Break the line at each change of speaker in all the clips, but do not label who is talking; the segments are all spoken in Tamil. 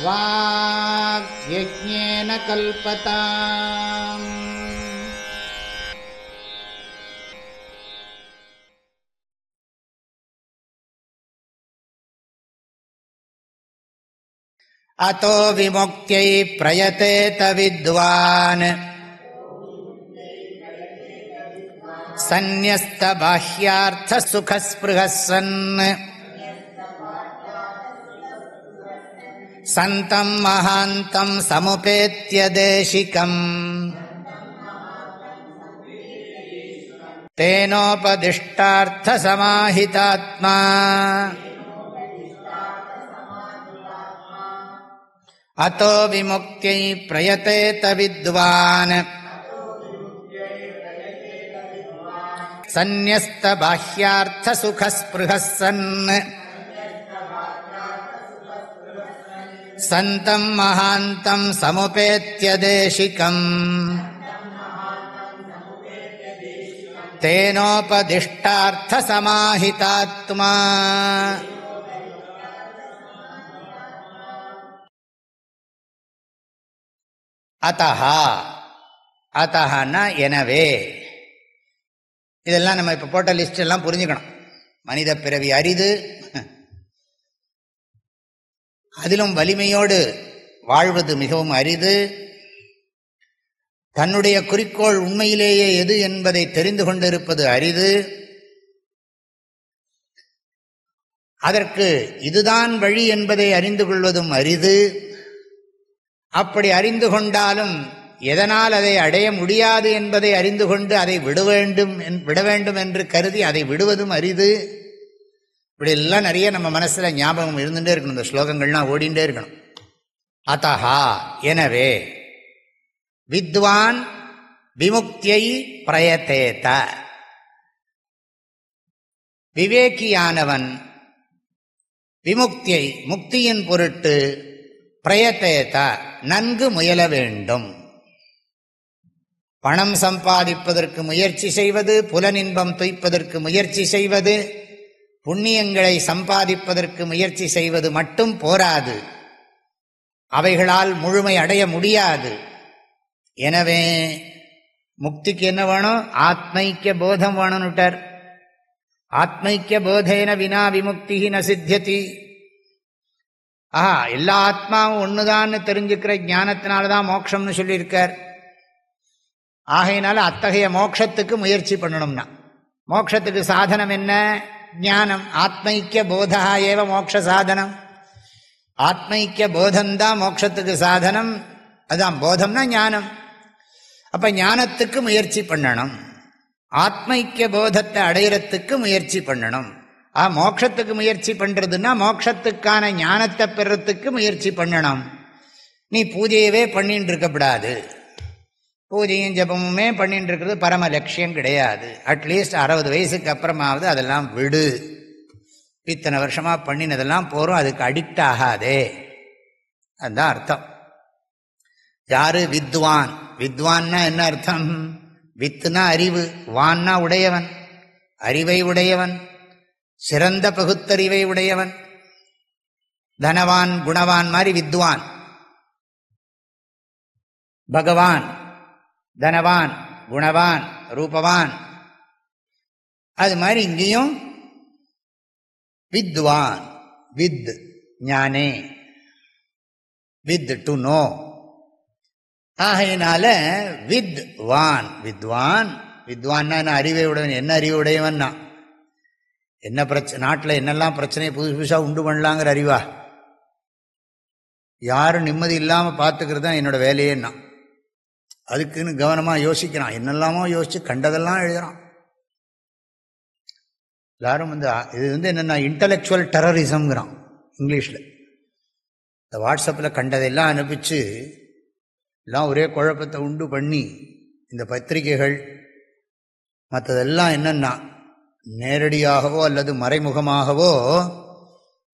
வாக்யஜ்ஞேன கல்பதாம். அதோ விமுக்த்யை பிரயதேத வித்வான் சந்நியஸ்த பாஹ்யார்த்த சுகஸ்ப்ருஹஸ்ஸன் சந்தம் மஹாந்தம் சமுபேத்ய தேசிகம் தேனோபதிஷ்டார்த்த சமாஹிதாத்மா அதோ விமுக்த்யை பிரயதேத வித்வான் சந்நியஸ்த பாஹ்யார்த்த சுகஸ்ப்ருஹஸ்ஸன் சந்தம் மஹாந்தம் சமுபேத்ய தேசிகம் தேனோபதிஷ்டார்த்த சமாஹிதாத்மா. அதஹா, அதஹனா எனவே. இதெல்லாம் நம்ம இப்போ போட்ட லிஸ்ட் எல்லாம் புரிஞ்சுக்கணும். மனித பிறவி அரிது, அதிலும் வலிமையோடு வாழ்வது மிகவும் அரிது. தன்னுடைய குறிக்கோள் உண்மையிலேயே எது என்பதை தெரிந்து கொண்டிருப்பது அரிது. அதற்கு இதுதான் வழி என்பதை அறிந்து கொள்வதும் அரிது. அப்படி அறிந்து கொண்டாலும் எதனால் அதை அடைய முடியாது என்பதை அறிந்து கொண்டு அதை விட வேண்டும் என்று கருதி அதை விடுவதும் அரிது. இப்படி எல்லாம் நிறைய நம்ம மனசுல ஞாபகம் இருந்துட்டே இருக்கணும். இந்த ஸ்லோகங்கள்லாம் ஓடிண்டே இருக்கணும். அதஹா எனவே, வித்வான் விமுக்தியை பிரயதேத, விவேகியானவன் விமுக்தியை முக்தியின் பொருட்டு பிரயதேத நன்கு முயல வேண்டும். பணம் சம்பாதிப்பதற்கு முயற்சி செய்வது, புலனின்பம் துய்ப்பதற்கு முயற்சி செய்வது, புண்ணியங்களை சம்பாதிப்பதற்கு முயற்சி செய்வது மட்டும் போராது. அவைகளால் முழுமை அடைய முடியாது. எனவே முக்திக்கு என்ன வேணும்? ஆத்மைக்கிய போதம் வேணும்னுட்டார். ஆத்மைக்கிய போதேன வினா விமுக்தி ந சித்தியதி. எல்லா ஆத்மாவும் ஒண்ணுதான்னு தெரிஞ்சுக்கிற ஞானத்தினால்தான் மோட்சம்னு சொல்லியிருக்கார். ஆகையினால அத்தகைய மோட்சத்துக்கு முயற்சி பண்ணணும்னா, மோட்சத்துக்கு சாதனம் என்ன? ஞானம். ஆத்மைக்கிய போதா ஏவ மோட்ச சாதனம். ஆத்மைக்கிய போதம்தான் மோட்சத்துக்கு சாதனம். அதான் போதம்னா ஞானம். அப்ப ஞானத்துக்கு முயற்சி பண்ணணும். ஆத்மைக்கிய போதத்தை அடையிறதுக்கு முயற்சி பண்ணணும். மோட்சத்துக்கு முயற்சி பண்றதுன்னா மோட்சத்துக்கான ஞானத்தை பெறத்துக்கு முயற்சி பண்ணணும். நீ பூஜையவே பண்ணிட்டு இருக்கப்படாது. பூஜையும் ஜபமுமே பண்ணிட்டு இருக்கிறது பரம லட்சியம் கிடையாது. அட்லீஸ்ட் 60 வயசுக்கு அப்புறமாவது அதெல்லாம் விடு. இத்தனை வருஷமா பண்ணினதெல்லாம் போறோம், அதுக்கு அடிக்ட் ஆகாதே. அதுதான் அர்த்தம். யாரு? வித்வான். வித்வான்னா என்ன அர்த்தம்? வித்துனா அறிவு, வான்னா உடையவன், அறிவை உடையவன், சிறந்த பகுத்தறிவை உடையவன், தனவான் குணவான் மாதிரி வித்வான். பகவான் தனவான், குணவான், ரூபவான். அது மாதிரி இங்கேயும் வித்வான். வித் ஞானே, வித் டு நோ. ஆகையினால வித்வான். வித்வான் வித்வான்னா அறிவை உடையவன். என்ன அறிவை உடையவன்னா என்ன பிரச்சனை, நாட்டில் என்னெல்லாம் பிரச்சனையை புதுசு புதுசாக உண்டு பண்ணலாங்கிற அறிவா? யாரும் நிம்மதி இல்லாமல் பார்த்துக்கிறது தான் என்னோட வேலையேன்னா. அதுக்குன்னு கவனமாக யோசிக்கிறான். என்னெல்லாமோ யோசிச்சு கண்டதெல்லாம் எழுதுறான். எல்லாரும் இது என்னென்னா இன்டலெக்சுவல் டெரரிசம்ங்கிறான் இங்கிலீஷில். இந்த வாட்ஸ்அப்பில் கண்டதெல்லாம் அனுப்பிச்சு எல்லாம் ஒரே குழப்பத்தை உண்டு பண்ணி, இந்த பத்திரிகைகள் மற்றதெல்லாம் என்னென்னா நேரடியாகவோ அல்லது மறைமுகமாகவோ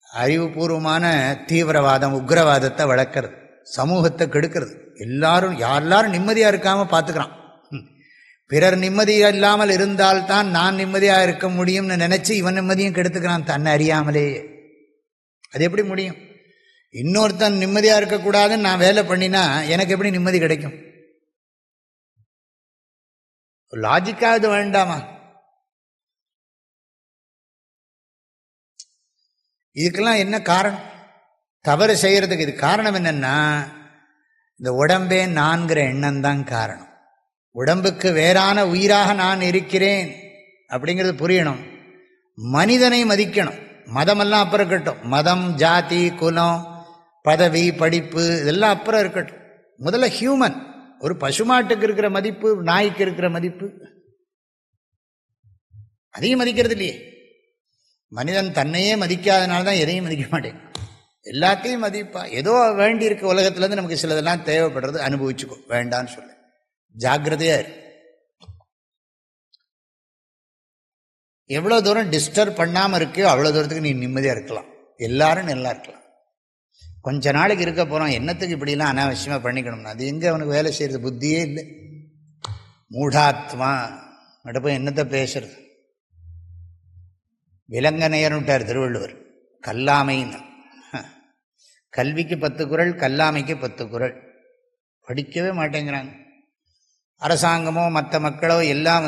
அறிவுபூர்வமான தீவிரவாதம், உக்ரவாதத்தை வளர்க்கறது, சமூகத்தை கெடுக்கிறது. எல்லாரும் நிம்மதியா இருக்காம பார்த்துக்கிறான். பிறர் நிம்மதியா இல்லாமல் இருந்தால்தான் நான் நிம்மதியா இருக்க முடியும்னு நினைச்சு இவன் நிம்மதியும் கெடுத்துக்கிறான் தன்னை அறியாமலேயே. அது எப்படி முடியும்? இன்னொருத்தன் நிம்மதியாக இருக்கக்கூடாதுன்னு நான் வேலை பண்ணினா எனக்கு எப்படி நிம்மதி கிடைக்கும்? லாஜிக்காவது வேண்டாமா? இதுக்கெல்லாம் என்ன காரணம்? தவறு செய்யறதுக்கு இது காரணம் என்னன்னா, இந்த உடம்பே நான்கிற எண்ணம் தான் காரணம். உடம்புக்கு வேறான உயிராக நான் இருக்கிறேன் அப்படிங்கிறது புரியணும். மனிதனை மதிக்கணும். மதமெல்லாம் அப்புறம் இருக்கட்டும். மதம், ஜாதி, குலம், பதவி, படிப்பு இதெல்லாம் அப்புறம் இருக்கட்டும். முதல்ல ஹியூமன். ஒரு பசுமாட்டுக்கு இருக்கிற மதிப்பு, நாய்க்கு இருக்கிற மதிப்பு அதையும் மதிக்கிறது இல்லையே. மனிதன் தன்னையே மதிக்காதனால்தான் எதையும் மதிக்க மாட்டேன். எல்லாத்தையும் மதிப்பா. ஏதோ வேண்டி இருக்க உலகத்துலேருந்து நமக்கு சிலதெல்லாம் தேவைப்படுறது, அனுபவிச்சுக்கோ, வேண்டான்னு சொல்ல ஜாக்கிரதையா இரு. எவ்வளோ தூரம் டிஸ்டர்ப் பண்ணாமல் இருக்கோ அவ்வளோ தூரத்துக்கு நீ நிம்மதியாக இருக்கலாம். எல்லாரும் நல்லா இருக்கலாம். கொஞ்ச நாளைக்கு இருக்க போகிறோம், என்னத்துக்கு இப்படிலாம் அனாவசியமாக பண்ணிக்கணும்னா அது எங்கே அவனுக்கு வேலை செய்கிறது? புத்தியே இல்லை. மூடாத்மா கிட்ட போய் என்னத்தை பேசுறது? விலங்கனையர்னுட்டார் திருவள்ளுவர். கல்லாமைன்னு. கல்விக்கு 10 குறள், கல்லாமைக்கு 10 குறள். படிக்கவே மாட்டேங்கிறாங்க. அரசாங்கமோ மற்ற மக்களோ எல்லாம்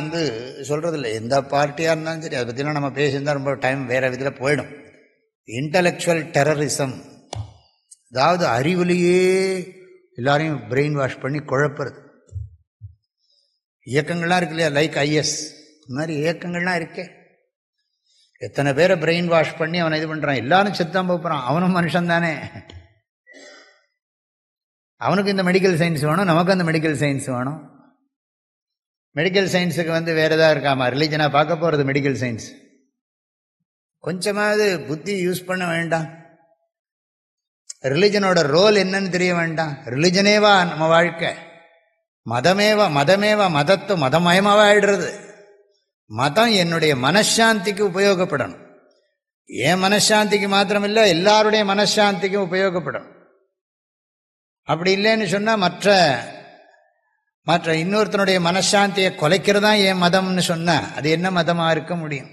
சொல்கிறதில்ல. எந்த பார்ட்டியாக இருந்தாலும் சரி, அதை பற்றிலாம் நம்ம பேசியிருந்தால் ரொம்ப டைம் வேறு விதத்தில் போயிடும். இன்டலெக்சுவல் டெரரிசம், அதாவது அறிவுலேயே எல்லாரையும் பிரெயின் வாஷ் பண்ணி குழப்புறது. இயக்கங்கள்லாம் இருக்கு இல்லையா, லைக் ஐஎஸ், இந்த மாதிரி இயக்கங்கள்லாம் இருக்கே. எத்தனை பேரை பிரெயின் வாஷ் பண்ணி அவனை இது பண்ணுறான். எல்லாரும் செத்தான் போகிறான். அவனும் மனுஷன் தானே. அவனுக்கு இந்த மெடிக்கல் சயின்ஸ் வேணும், நமக்கு அந்த மெடிக்கல் சயின்ஸ் வேணும். மெடிக்கல் சயின்ஸுக்கு வேறு எதாவது இருக்காமா? ரிலீஜனாக பார்க்க போகிறது மெடிக்கல் சயின்ஸ். கொஞ்சமாவது புத்தி யூஸ் பண்ண வேண்டாம். ரிலிஜனோட ரோல் என்னன்னு தெரிய வேண்டாம். ரிலிஜனேவா நம்ம வாழ்க்கை, மதமேவா மதமேவா மதத்தை மதமயமாவா ஆயிடுறது. மதம் என்னுடைய மனசாந்திக்கு உபயோகப்படணும். என் மனசாந்திக்கு மாத்திரமில்லை, எல்லாருடைய மனசாந்திக்கும் உபயோகப்படணும். அப்படி இல்லைன்னு சொன்னால் மற்ற இன்னொருத்தனுடைய மனசாந்தியை கொலைக்கிறதா என் மதம்னு சொன்னால் அது என்ன மதமாக இருக்க முடியும்?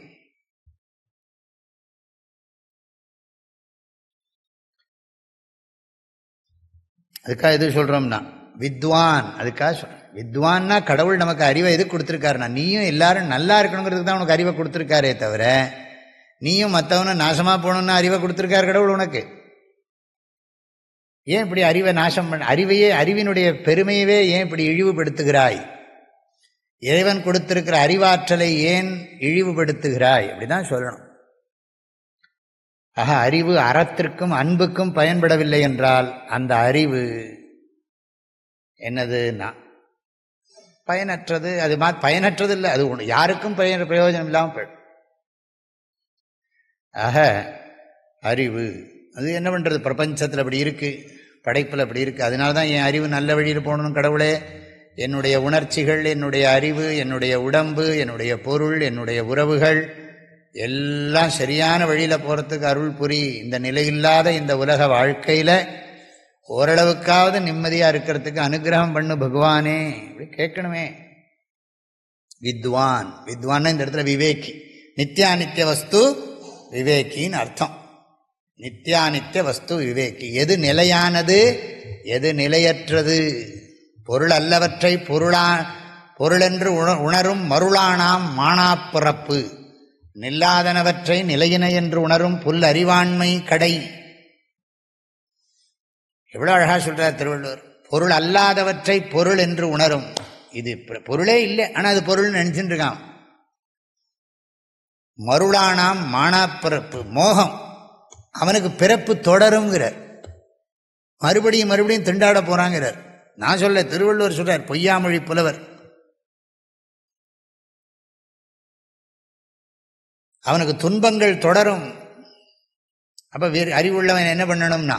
அதுக்காக எது சொல்கிறோம்னா வித்வான். அதுக்காக சொல்கிறேன், வித்வான்னா கடவுள் நமக்கு அறிவை எது கொடுத்துருக்காருனா, நீயும் எல்லாரும் நல்லா இருக்கணுங்கிறதுக்கு தான் உனக்கு அறிவை கொடுத்துருக்காரே தவிர நீயும் மற்றவனும் நாசமாக போகணுன்னு அறிவை கொடுத்துருக்காரு கடவுள் உனக்கு. ஏன் இப்படி அறிவை நாசம் பண்ண, அறிவினுடைய பெருமையவே ஏன் இப்படி இழிவுபடுத்துகிறாய்? இறைவன் கொடுத்திருக்கிற அறிவாற்றலை ஏன் இழிவுபடுத்துகிறாய்? அப்படிதான் சொல்லணும். ஆக அறிவு அறத்திற்கும் அன்புக்கும் பயன்படவில்லை என்றால் அந்த அறிவு என்னதுன்னா பயனற்றது. அது பயனற்றது இல்லை, அது யாருக்கும் பிரயோஜனம் இல்லாமல் போயிடும். ஆக அறிவு அது என்ன பண்ணுறது? பிரபஞ்சத்தில் அப்படி இருக்குது, படைப்பில் அப்படி இருக்குது. அதனால தான் என் அறிவு நல்ல வழியில் போகணும். கடவுளே, என்னுடைய உணர்ச்சிகள், என்னுடைய அறிவு, என்னுடைய உடம்பு, என்னுடைய பொருள், என்னுடைய உறவுகள் எல்லாம் சரியான வழியில் போகிறதுக்கு அருள் புரி. இந்த நிலையில்லாத இந்த உலக வாழ்க்கையில் ஓரளவுக்காவது நிம்மதியாக இருக்கிறதுக்கு அனுகிரகம் பண்ணு பகவானே, இப்படி கேட்கணுமே. வித்வான், வித்வான் இந்த இடத்துல விவேகி. நித்யானித்ய வஸ்து விவேகின்னு அர்த்தம். நித்யானித்ய வஸ்து விவேகி. எது நிலையானது, எது நிலையற்றது, பொருள் அல்லவற்றை பொருளென்று உணரும் மருளானாம் மானாப்பிறப்பு, நில்லாதனவற்றை நிலையின என்று உணரும் புல் அறிவாண்மை கடை. எவ்வளவு அழகா சொல்றார் திருவள்ளுவர். பொருள் அல்லாதவற்றை பொருள் என்று உணரும். இது பொருளே இல்லை, ஆனால் அது பொருள் நினைச்சுட்டு இருக்கான். மருளானாம் மானாப்பிறப்பு, மோகம், அவனுக்கு பிறப்பு தொடருங்கிறார். மறுபடியும் மறுபடியும் திண்டாட போறாங்கிறார். நான் சொல்ல, திருவள்ளுவர் சொல்றார், பொய்யாமொழி புலவர். அவனுக்கு துன்பங்கள் தொடரும். அப்ப வேறு அறிவுள்ளவன் என்ன பண்ணணும்னா,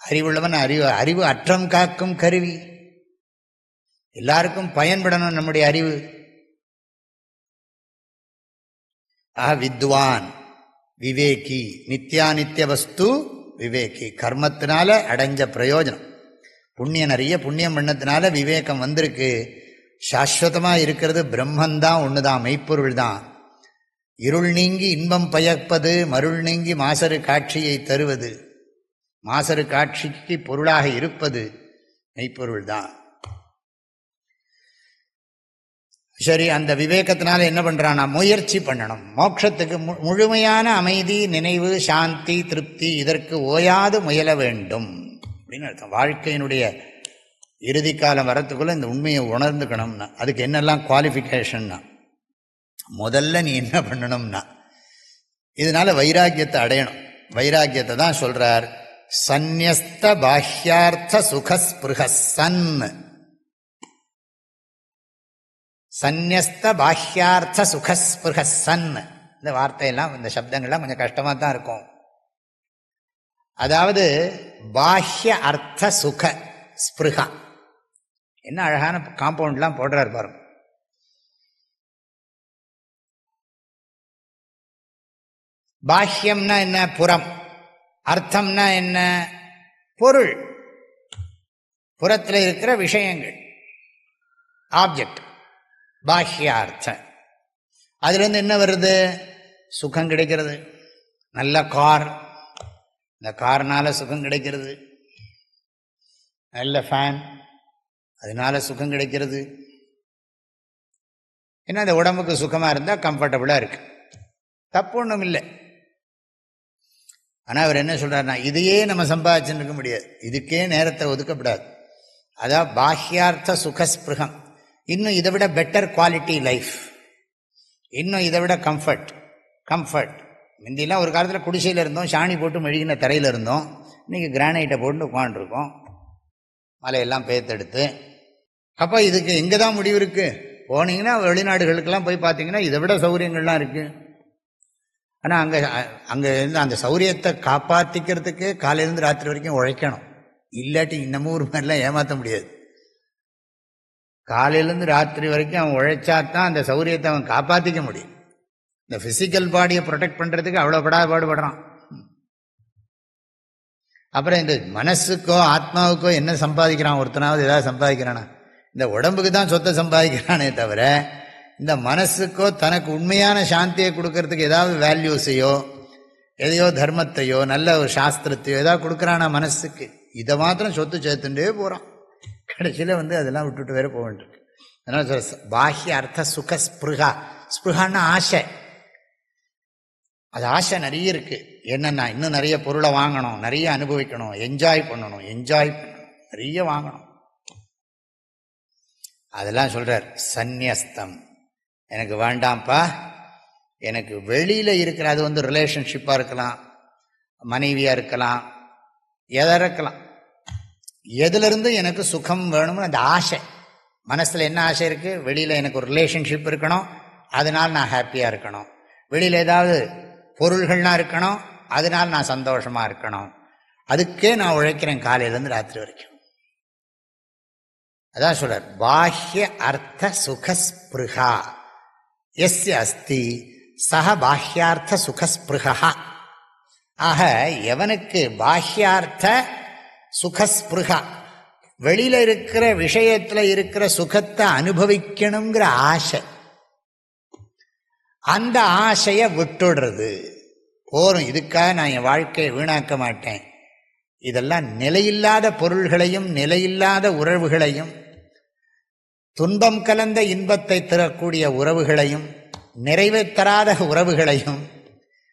அறிவுள்ளவன் அறிவு அற்றம் காக்கும் கருவி. எல்லாருக்கும் பயன்படணும் நம்முடைய அறிவு. வித்வான் விவேகி, நித்யானித்ய வஸ்து விவேகி. கர்மத்தினால அடைஞ்ச பிரயோஜனம், புண்ணியம் நிறைய புண்ணியம் பண்ணத்தினால விவேகம் வந்திருக்கு. சாஸ்வதமாக இருக்கிறது பிரம்மந்தான், ஒண்ணுதான், மெய்ப்பொருள் தான். இருள் நீங்கி இன்பம் பயப்பது, மருள் நீங்கி மாசறு காட்சியை தருவது. மாசறு காட்சிக்கு பொருளாக இருப்பது மெய்ப்பொருள் தான். சரி, அந்த விவேகத்தினால என்ன பண்றானா, முயற்சி பண்ணணும். மோட்சத்துக்கு முழுமையான அமைதி, நினைவு, சாந்தி, திருப்தி, இதற்கு ஓயாது முயல வேண்டும் அப்படின்னு அர்த்தம். வாழ்க்கையினுடைய இறுதி காலம் வரத்துக்குள்ள இந்த உண்மையை உணர்ந்துக்கணும்னா அதுக்கு என்னெல்லாம் குவாலிஃபிகேஷன்னா, முதல்ல நீ என்ன பண்ணணும்னா இதனால வைராக்கியத்தை அடையணும். வைராக்கியத்தை தான் சொல்றார், சந்நியஸ்த பாஹ்யார்த்த சுகஸ்பிருஹ சன். சந்நியஸ்த பாஹ்யார்த்த சுகஸ்பிருஹ சன். இந்த வார்த்தையெல்லாம், இந்த சப்தங்கள்லாம் கொஞ்சம் கஷ்டமாக தான் இருக்கும். அதாவது பாஹ்ய அர்த்த சுக ஸ்பிருஹா, என்ன அழகான காம்பவுண்ட்லாம் போடுறாரு பாருங்க. பாஹ்யம்னா என்ன, புறம். அர்த்தம்னா என்ன, பொருள், புறத்தில் இருக்கிற விஷயங்கள், ஆப்ஜெக்ட். பாஹ்யார்த்தம். அதுலேருந்து என்ன வருது, சுகம் கிடைக்கிறது. நல்ல கார், இந்த கார்னால சுகம் கிடைக்கிறது. நல்ல ஃபேன், அதனால சுகம் கிடைக்கிறது. ஏன்னா இந்த உடம்புக்கு சுகமாக இருந்தால் கம்ஃபர்டபுளாக இருக்கு, தப்பு ஒன்றும் இல்லை. ஆனால் அவர் என்ன சொல்கிறாருன்னா, இதையே நம்ம சம்பாதிச்சுன்னு இருக்க முடியாது, இதுக்கே நேரத்தை ஒதுக்கப்படாது. அதான் பாஹ்யார்த்த சுகஸ்பிருகம். இன்னும் இதை விட பெட்டர் குவாலிட்டி லைஃப், இன்னும் இதை விட கம்ஃபர்ட். முந்தியெல்லாம் ஒரு காலத்தில் குடிசையில் இருந்தோம், சாணி போட்டு மெழுகின தரையில் இருந்தோம். இன்றைக்கி கிரானைட்டை போட்டு உட்காந்துருக்கோம், மலையெல்லாம் பேத்தெடுத்து. அப்போ இதுக்கு எங்கே தான் முடிவு இருக்குது? போனீங்கன்னா வெளிநாடுகளுக்கெல்லாம் போய் பார்த்தீங்கன்னா இதை விட சௌகரியங்கள்லாம் இருக்குது. ஆனால் அங்கே இருந்து அந்த சௌரியத்தை காப்பாற்றிக்கிறதுக்கு காலையிலேருந்து ராத்திரி வரைக்கும் உழைக்கணும். இல்லாட்டி நம்ம ஊர் மாதிரிலாம் ஏமாற்ற முடியாது. காலையிலேருந்து ராத்திரி வரைக்கும் அவன் உழைச்சாத்தான் அந்த சௌரியத்தை அவன் காப்பாற்றிக்க முடியும். இந்த ஃபிசிக்கல் பாடியை ப்ரொடெக்ட் பண்ணுறதுக்கு அவ்வளோ பாடுபடுறான். அப்புறம் இந்த மனசுக்கோ ஆத்மாவுக்கோ என்ன சம்பாதிக்கிறான்? ஒருத்தனாவது ஏதாவது சம்பாதிக்கிறானா? இந்த உடம்புக்கு தான் சொத்தை சம்பாதிக்கிறானே தவிர இந்த மனசுக்கோ தனக்கு உண்மையான சாந்தியை கொடுக்கறதுக்கு ஏதாவது வேல்யூஸையோ எதையோ தர்மத்தையோ நல்ல ஒரு சாஸ்திரத்தையோ ஏதாவது கொடுக்குறானா மனசுக்கு? இதை மாத்திரம் சொத்து சேர்த்துட்டே போகிறான். கடைசியில் அதெல்லாம் விட்டுட்டு வேற போக வேண்டியிருக்கு. அதனால பாஹ்ய அர்த்த சுக ஸ்பிருஹா. ஸ்பிருஹான்னா ஆசை. அது ஆசை நிறைய இருக்கு. என்னன்னா இன்னும் நிறைய பொருளை வாங்கணும், நிறைய அனுபவிக்கணும், என்ஜாய் பண்ணணும், நிறைய வாங்கணும். அதெல்லாம் சொல்றார் சந்நியஸ்தம். எனக்கு வேண்டாம்ப்பா, எனக்கு வெளியில இருக்கிற, அது ரிலேஷன்ஷிப்பாக இருக்கலாம், மனைவியாக இருக்கலாம், எதாக இருக்கலாம், எதுலேருந்து எனக்கு சுகம் வேணும்னு அந்த ஆசை மனசில் என்ன ஆசை இருக்குது? வெளியில் எனக்கு ஒரு ரிலேஷன்ஷிப் இருக்கணும், அதனால் நான் ஹாப்பியாக இருக்கணும். வெளியில் ஏதாவது பொருள்கள்லாம் இருக்கணும், அதனால் நான் சந்தோஷமாக இருக்கணும். அதுக்கே நான் உழைக்கிறேன் காலையிலேருந்து ராத்திரி வரைக்கும். அதான் சொல்றார், பாஹ்ய அர்த்த சுகஸ்பிருஹா எஸ்ய அஸ்தி சஹ பாஹ்யார்த்த சுகஸ்பிருஹா. ஆக எவனுக்கு பாஹ்யார்த்த சுகஸ்பிருஹா, வெளியில இருக்கிற விஷயத்துல இருக்கிற சுகத்தை அனுபவிக்கணுங்கிற ஆசை, அந்த ஆசையை விட்டுடுறது போரும். இதுக்காக நான் என் வாழ்க்கையை வீணாக்க மாட்டேன். இதெல்லாம் நிலையில்லாத பொருள்களையும் நிலையில்லாத உறவுகளையும், துன்பம் கலந்த இன்பத்தை தரக்கூடிய உறவுகளையும், நிறைவை தராத உறவுகளையும்,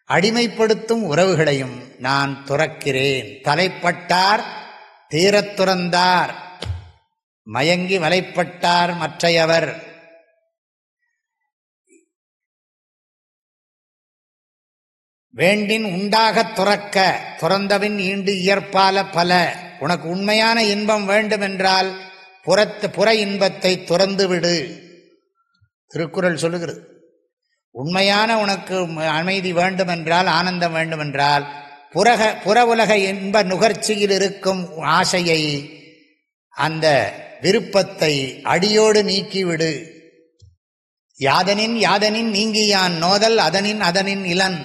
அடிமைப்படுத்தும் உறவுகளையும் நான் துறக்கிறேன். தலைப்பட்டார் தீரத் துறந்தார், மயங்கி வலைப்பட்டார் மற்றையவர். வேண்டின் உண்டாகத் துறக்க, துறந்தவின் ஈண்டு இயற்பால பல. உனக்கு உண்மையான இன்பம் வேண்டுமென்றால் புற இன்பத்தை துறந்து விடு. திருக்குறள் சொல்லுகிறது. உண்மையான உனக்கு அமைதி வேண்டுமென்றால், ஆனந்தம் வேண்டுமென்றால் புற உலக இன்ப நுகர்ச்சியில் இருக்கும் ஆசையை, அந்த விருப்பத்தை அடியோடு நீக்கிவிடு. யாதனின் யாதனின் நீங்கியான் நோதல் அதனின் அதனின் இளன்.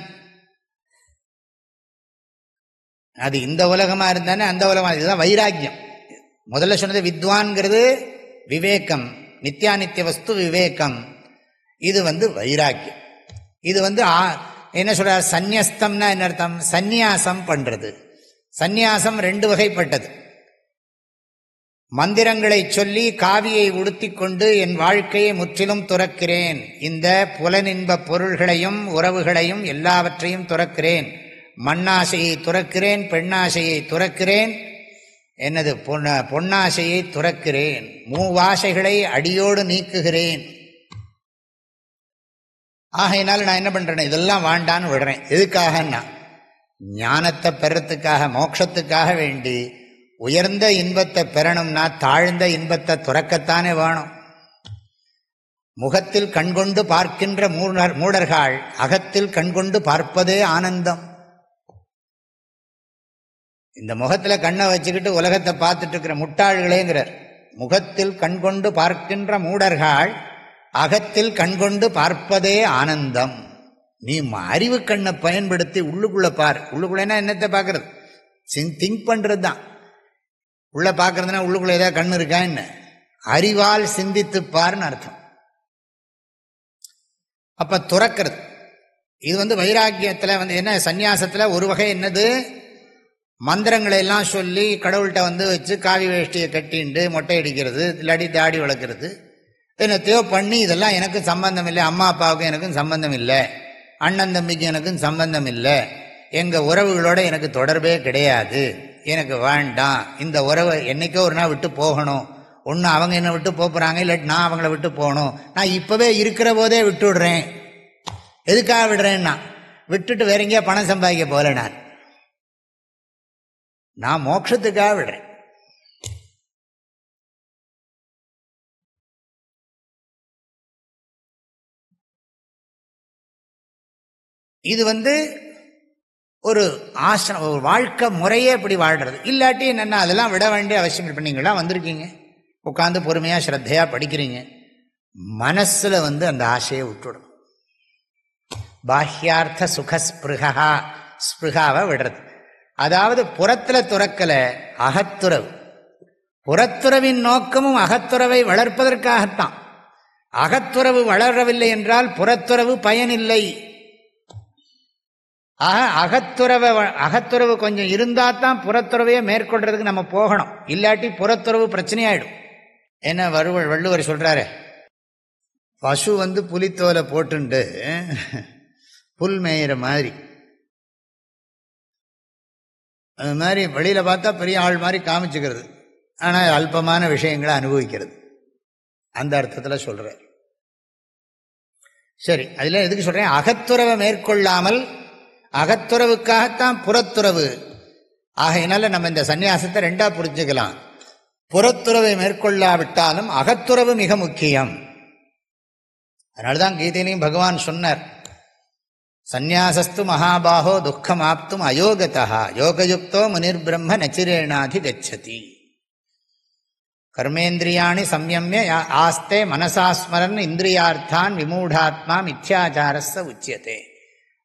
அது இந்த உலகமா இருந்தானே அந்த உலகமா. இதுதான் வைராக்கியம். முதல்ல சொன்னது வித்வான்கிறது விவேகம், நித்யானித்திய வஸ்து விவேகம். இது வைராக்கியம். இது என்ன சொல்றார்? சந்நியஸ்தம்னா என்ன அர்த்தம்? சந்நியாசம் பண்றது. சந்நியாசம் 2 வகைப்பட்டது. மந்திரங்களை சொல்லி காவியை உடுத்தி கொண்டு என் வாழ்க்கையை முற்றிலும் துறக்கிறேன், இந்த புலனின்ப பொருள்களையும் உறவுகளையும் எல்லாவற்றையும் துறக்கிறேன், மண்ணாசையை துறக்கிறேன், பெண்ணாசையை துறக்கிறேன், என்னது பொன்னாசையை துறக்கிறேன், மூவாசைகளை அடியோடு நீக்குகிறேன். ஆகையினால நான் என்ன பண்றேன், இதெல்லாம் வாண்டான்னு விடுறேன். எதுக்காகன்னா ஞானத்தை பெறத்துக்காக, மோட்சத்துக்காக வேண்டி. உயர்ந்த இன்பத்தை பெறணும்னா தாழ்ந்த இன்பத்தை துறக்கத்தானே வேணும். முகத்தில் கண்கொண்டு பார்க்கின்ற மூடர்கள் அகத்தில் கண்கொண்டு பார்ப்பதே ஆனந்தம். இந்த முகத்தில் கண்ணை வச்சுக்கிட்டு உலகத்தை பார்த்துட்டு இருக்கிற முட்டாள்களேங்கிறார். முகத்தில் கண்கொண்டு பார்க்கின்ற மூடர்கள் அகத்தில் கண்கொண்டு பார்ப்பதே ஆனந்தம். நீ அறிவு கண்ணை பயன்படுத்தி உள்ளுக்குள்ள பார். உள்ளுக்குள்ளேனா என்னத்தை பார்க்கறது? திங்க் பண்றது தான். உள்ள பார்க்கறதுனா உள்ளுக்குள்ள ஏதாவது கண்ணு இருக்கா என்ன? அறிவால் சிந்தித்து பார்ன்னு அர்த்தம். அப்ப துறக்கிறது. இது வைராக்கியத்தில் என்ன, சந்நியாசத்தில் ஒரு வகை என்னது, மந்திரங்களை எல்லாம் சொல்லி கடவுள்கிட்ட வச்சு காவி வேஷ்டியை கட்டிண்டு மொட்டை அடிக்கிறது, இல்லாட்டி தாடி வளர்க்குறது, என்னத்தையோ பண்ணி இதெல்லாம் எனக்கு சம்பந்தம் இல்லை, அம்மா அப்பாவுக்கும் எனக்கும் சம்பந்தம் இல்லை, அண்ணன் தம்பிக்கு எனக்கும் சம்பந்தம் இல்லை, எங்கள் உறவுகளோட எனக்கு தொடர்பே கிடையாது, எனக்கு வேண்டாம், இந்த உறவை என்னைக்கோ ஒரு நாள் விட்டு போகணும், ஒன்று அவங்க என்னை விட்டு போகிறாங்க, இல்லாட்டி நான் அவங்கள விட்டு போகணும், நான் இப்போவே இருக்கிற போதே விட்டு விடுறேன். எதுக்காக விடுறேன்னா விட்டுட்டு வேற எங்கேயா பணம் சம்பாதிக்க போல, நான் மோட்சத்துக்காக விடுறேன். இது ஒரு ஆசிரம், ஒரு வாழ்க்கை முறையே இப்படி வாழ்றது. இல்லாட்டி என்னென்னா அதெல்லாம் விட வேண்டிய அவசியம். இப்போ நீங்களாம் வந்திருக்கீங்க, உட்காந்து பொறுமையாக ஸ்ரத்தையாக படிக்கிறீங்க, மனசில் அந்த ஆசையை விட்டுடும். பாஹ்யார்த்த சுகஸ்பிருகா, ஸ்பிருகாவை விடுறது. அதாவது புறத்தில் துறக்கலை, அகத்துறவு. புறத்துறவின் நோக்கமும் அகத்துறவை வளர்ப்பதற்காகத்தான். அகத்துறவு வளரவில்லை என்றால் புறத்துறவு பயனில்லை. அகத்துறவு கொஞ்சம் இருந்தால் தான் புறத்துறவையே மேற்கொள்றதுக்கு நம்ம போகணும். இல்லாட்டி புறத்துறவு பிரச்சனையாயிடும். என்ன வள்ளுவர் சொல்றாரு, பசு புலித்தோலை போட்டுண்டு புல் மேயிற மாதிரி, அது மாதிரி வெளியில பார்த்தா பெரிய ஆள் மாதிரி காமிச்சுக்கிறது, ஆனால் அல்பமான விஷயங்களை அனுபவிக்கிறது. அந்த அர்த்தத்தில் சொல்றார். சரி, அதில் எதுக்கு சொல்றேன், அகத்துறவை மேற்கொள்ளாமல், அகத்துறவுக்காகத்தான் புறத்துறவு. ஆகையினால நம்ம இந்த சன்னியாசத்தை 2ஆ புரிஞ்சுக்கலாம். புறத்துறவை மேற்கொள்ளாவிட்டாலும் அகத்துறவு மிக முக்கியம். அதனால்தான் கீதையிலையும் பகவான் சொன்னார், சந்நியாசஸ்து மகாபாஹோ துக்கமாப்தும் அயோகதா யோகயுக்தோ முனிர்பிரம்ம நச்சிரேணாதி கச்சதி. கர்மேந்திரியாணி சம்யம்ய ஆஸ்தே மனசாஸ்மரன் இந்திரியார்த்தான் விமூடாத்மா மித்யாச்சாரஸ்ஸ உச்சியதே.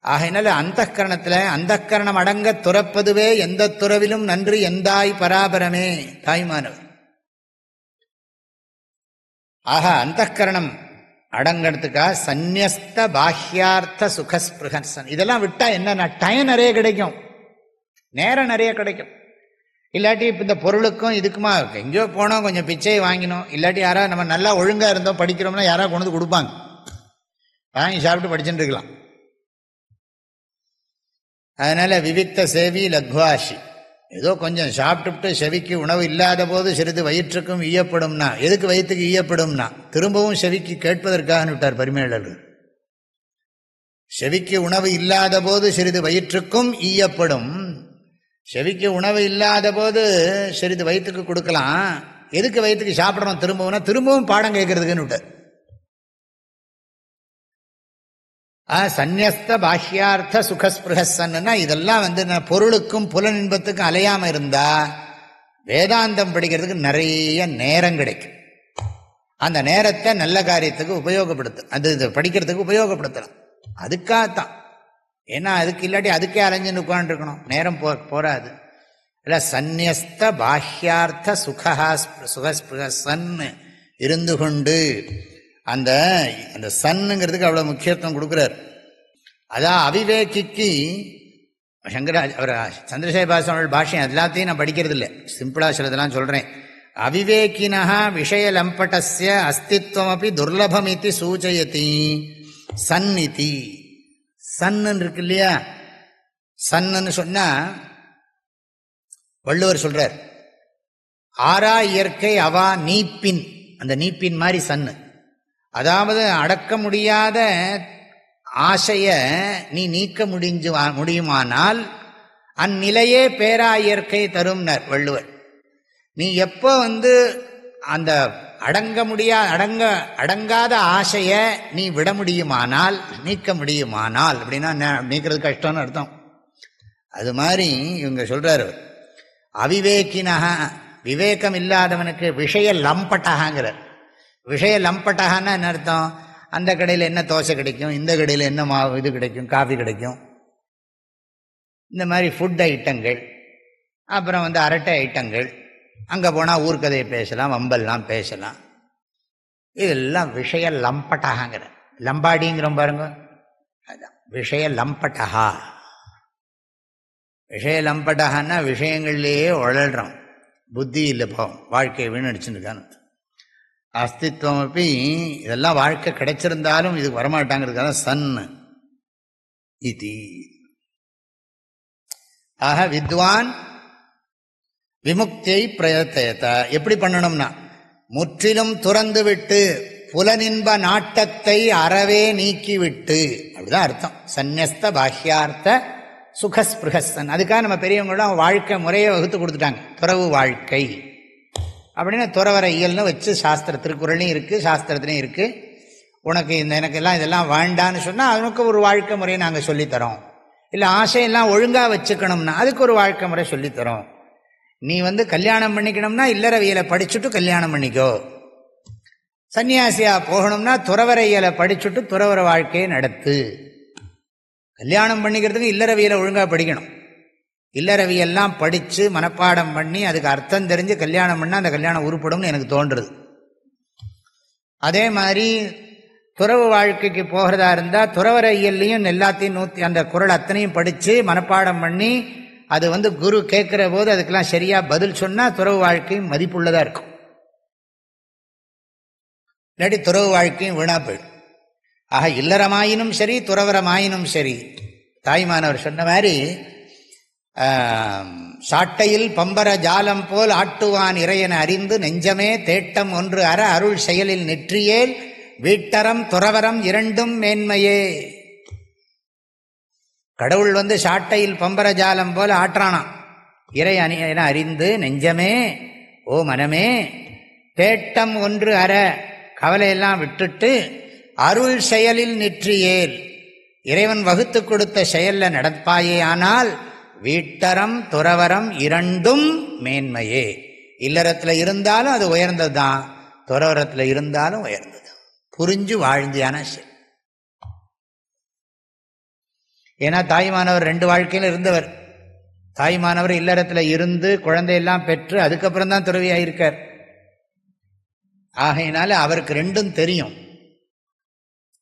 ஆகையினால அந்தக்கரணம் அடங்க துறப்பதுவே எந்த துறவிலும் நன்று எந்தாய் பராபரமே. தாய்மானவர் ஆக அந்தக்கரணம் அடங்கிறதுக்காக சந்நியஸ்த பாஹ்யார்த்த சுகஸ்பிருகன். இதெல்லாம் விட்டா என்னன்னா டைம் நிறைய கிடைக்கும், நேரம் நிறைய கிடைக்கும். இல்லாட்டி இப்போ இந்த பொருளுக்கும் இதுக்குமா எங்கேயோ போனோம், கொஞ்சம் பிச்சை வாங்கினோம், இல்லாட்டி யாராவது நம்ம நல்லா ஒழுங்காக இருந்தோம் படிக்கிறோம்னா யாராவது கொண்டு வந்து கொடுப்பாங்க, வாங்கி சாப்பிட்டு படிச்சுட்டு இருக்கலாம். அதனால விவிக்த சேவி லக்வாஷி, ஏதோ கொஞ்சம் சாப்பிட்டுட்டு செவிக்கு உணவு இல்லாத போது சிறிது வயிற்றுக்கும் ஈயப்படும்னா, எதுக்கு வயிற்றுக்கு ஈயப்படும்னா திரும்பவும் செவிக்கு கேட்பதற்காக விட்டார் பரிமேலர். செவிக்கு உணவு இல்லாத போது சிறிது வயிற்றுக்கும் ஈயப்படும். செவிக்கு உணவு இல்லாத போது சிறிது வயிற்றுக்கு கொடுக்கலாம், எதுக்கு வயிற்றுக்கு சாப்பிடணும் திரும்பவும், திரும்பவும் பாடம் கேட்கறதுக்குன்னு விட்டார். சந்நியஸ்த பாஹ்யார்த்த சுகஸ்பிருகன்னா இதெல்லாம் பொருளுக்கும் புலனின்பத்துக்கும் அலையாம இருந்தா வேதாந்தம் படிக்கிறதுக்கு நிறைய நேரம் கிடைக்கும். அந்த நேரத்தை நல்ல காரியத்துக்கு உபயோகப்படுத்த, அது படிக்கிறதுக்கு உபயோகப்படுத்தலாம். அதுக்காகத்தான். ஏன்னா அதுக்கு இல்லாட்டி அதுக்கே அலைஞ்சுன்னு உட்காந்துருக்கணும், நேரம் போராது. இல்லை, சந்நியஸ்த பாஹ்யார்த்த சுகஸ்பிருகன் இருந்து கொண்டு அந்த சன்னுங்கிறதுக்கு அவ்வளோ முக்கியத்துவம் கொடுக்குறார். அதான் அவிவேகிக்கு அவர் சந்திரசேகர சுவாமிகள் பாஷ்யம் எல்லாத்தையும் நான் படிக்கிறது இல்லை, சிம்பிளாக சிலதெல்லாம் சொல்கிறேன். அவிவேகினா விஷயலம்பட்டஸ்ய அஸ்தித்வமபி துர்லபமிதி சூச்சயதி சந்நிதி. சன்னு இருக்கு இல்லையா, சன்னு சொன்னா வள்ளுவர் சொல்றார், ஆறா இயற்கை அவா நீப்பின், அந்த நீப்பின் மாதிரி சன்னு. அதாவது அடக்க முடியாத ஆசைய நீ நீக்க முடியுமானால் அந்நிலையே பேரா இயற்கை தரும்னர் வள்ளுவர். நீ எப்போ அந்த அடங்காத ஆசைய நீ விட முடியுமானால், நீக்க முடியுமானால், அப்படின்னா நீக்கிறது கஷ்டம்னு அர்த்தம். அது மாதிரி இவங்க சொல்றாரு, அவிவேகினக விவேகம் இல்லாதவனுக்கு விஷய லம்பட்டகாங்கிறார். விஷய லம்பட்டகான்னா என்ன அர்த்தம்? அந்த கடையில் என்ன தோசை கிடைக்கும், இந்த கடையில் என்ன மாவு இது கிடைக்கும், காஃபி கிடைக்கும், இந்த மாதிரி ஃபுட் ஐட்டங்கள், அப்புறம் அரட்டை ஐட்டங்கள், அங்கே போனால் ஊர்க்கதையை பேசலாம், வம்பெல்லாம் பேசலாம். இதெல்லாம் விஷய லம்பட்டகாங்கிற, லம்பாடிங்கிறோம் பாருங்க, அதுதான் விஷய லம்பட்டகா. விஷய லம்பட்டகான்னா விஷயங்கள்லேயே உழல்றோம், புத்தி இல்லை, போவோம், வாழ்க்கையை வீணடிச்சுருக்கான்னு. அஸ்தித்வம் அப்படி இதெல்லாம் வாழ்க்கை கிடைச்சிருந்தாலும் இது வரமாட்டாங்கிறதுக்காக சன்னு இதி. ஆக வித்வான் விமுக்தியை பிரயத்தயத்த. எப்படி பண்ணணும்னா, முற்றிலும் துறந்து விட்டு புலனின்ப நாட்டத்தை அறவே நீக்கிவிட்டு, அப்படிதான் அர்த்தம். சந்நியஸ்த பாஹ்யார்த்த சுகஸ்பிருகஸ்தன். அதுக்காக நம்ம பெரியவங்களும் வாழ்க்கை முறையை வகுத்து கொடுத்துட்டாங்க. துறவு வாழ்க்கை அப்படின்னா துறவர இயல்னு வச்சு சாஸ்திர திருக்குறளையும் இருக்குது, சாஸ்திரத்துலையும் இருக்குது. உனக்கு எனக்கெல்லாம் இதெல்லாம் வேண்டான்னு சொன்னால் அதுக்கு ஒரு வாழ்க்கை முறையை நாங்கள் சொல்லித்தரோம். இல்லை ஆசையெல்லாம் ஒழுங்காக வச்சுக்கணும்னா அதுக்கு ஒரு வாழ்க்கை முறை சொல்லித்தரோம். நீ கல்யாணம் பண்ணிக்கணும்னா இல்லறவியலை படிச்சுட்டு கல்யாணம் பண்ணிக்கோ. சன்னியாசியாக போகணும்னா துறவரையலை படிச்சுட்டு துறவர வாழ்க்கையை நடத்து. கல்யாணம் பண்ணிக்கிறதுக்கு இல்லறவியலை ஒழுங்காக படிக்கணும். இல்லறவியெல்லாம் படித்து மனப்பாடம் பண்ணி அதுக்கு அர்த்தம் தெரிஞ்சு கல்யாணம் பண்ணால் அந்த கல்யாணம் உருப்படும்னு எனக்கு தோன்றுறது. அதே மாதிரி துறவு வாழ்க்கைக்கு போகிறதா இருந்தால் துறவர இயல்லையும் எல்லாத்தையும் அந்த குறள் அத்தனையும் படித்து மனப்பாடம் பண்ணி அது குரு கேட்குற போது அதுக்கெல்லாம் சரியாக பதில் சொன்னால் துறவு வாழ்க்கையும் மதிப்புள்ளதாக இருக்கும். இல்லாட்டி துறவு வாழ்க்கையும் வீணா போயிடும். ஆக இல்லறமாயினும் சரி துறவரமாயினும் சரி, தாய்மானவர் சொன்ன மாதிரி சாட்டையில் பம்பர ஜாலம் போல் ஆட்டுவான் இறையன அறிந்து நெஞ்சமே தேட்டம் ஒன்று அற அருள் செயலில் நெற்றியேல் வீட்டரம் துறவரம் இரண்டும் மேன்மையே. கடவுள் சாட்டையில் பம்பர ஜாலம் போல் ஆற்றானாம். இறை என அறிந்து நெஞ்சமே, ஓ மனமே, தேட்டம் ஒன்று அற, கவலையெல்லாம் விட்டுட்டு அருள் செயலில் நெற்றியேல், இறைவன் வகுத்து கொடுத்த செயல்ல நடப்பாயே ஆனால் வீட்டரம் துறவரம் இரண்டும் மேன்மையே. இல்லறத்தில் இருந்தாலும் அது உயர்ந்தது தான், துறவரத்தில் இருந்தாலும் உயர்ந்தது. புரிஞ்சு வாழ்ந்தியான சரி. ஏன்னா தாய்மானவர் 2 வாழ்க்கையில் இருந்தவர். தாய்மானவர் இல்லறத்தில் இருந்து குழந்தையெல்லாம் பெற்று அதுக்கப்புறம் தான் துறவியாயிருக்கார். ஆகையினால அவருக்கு 2ம் தெரியும்.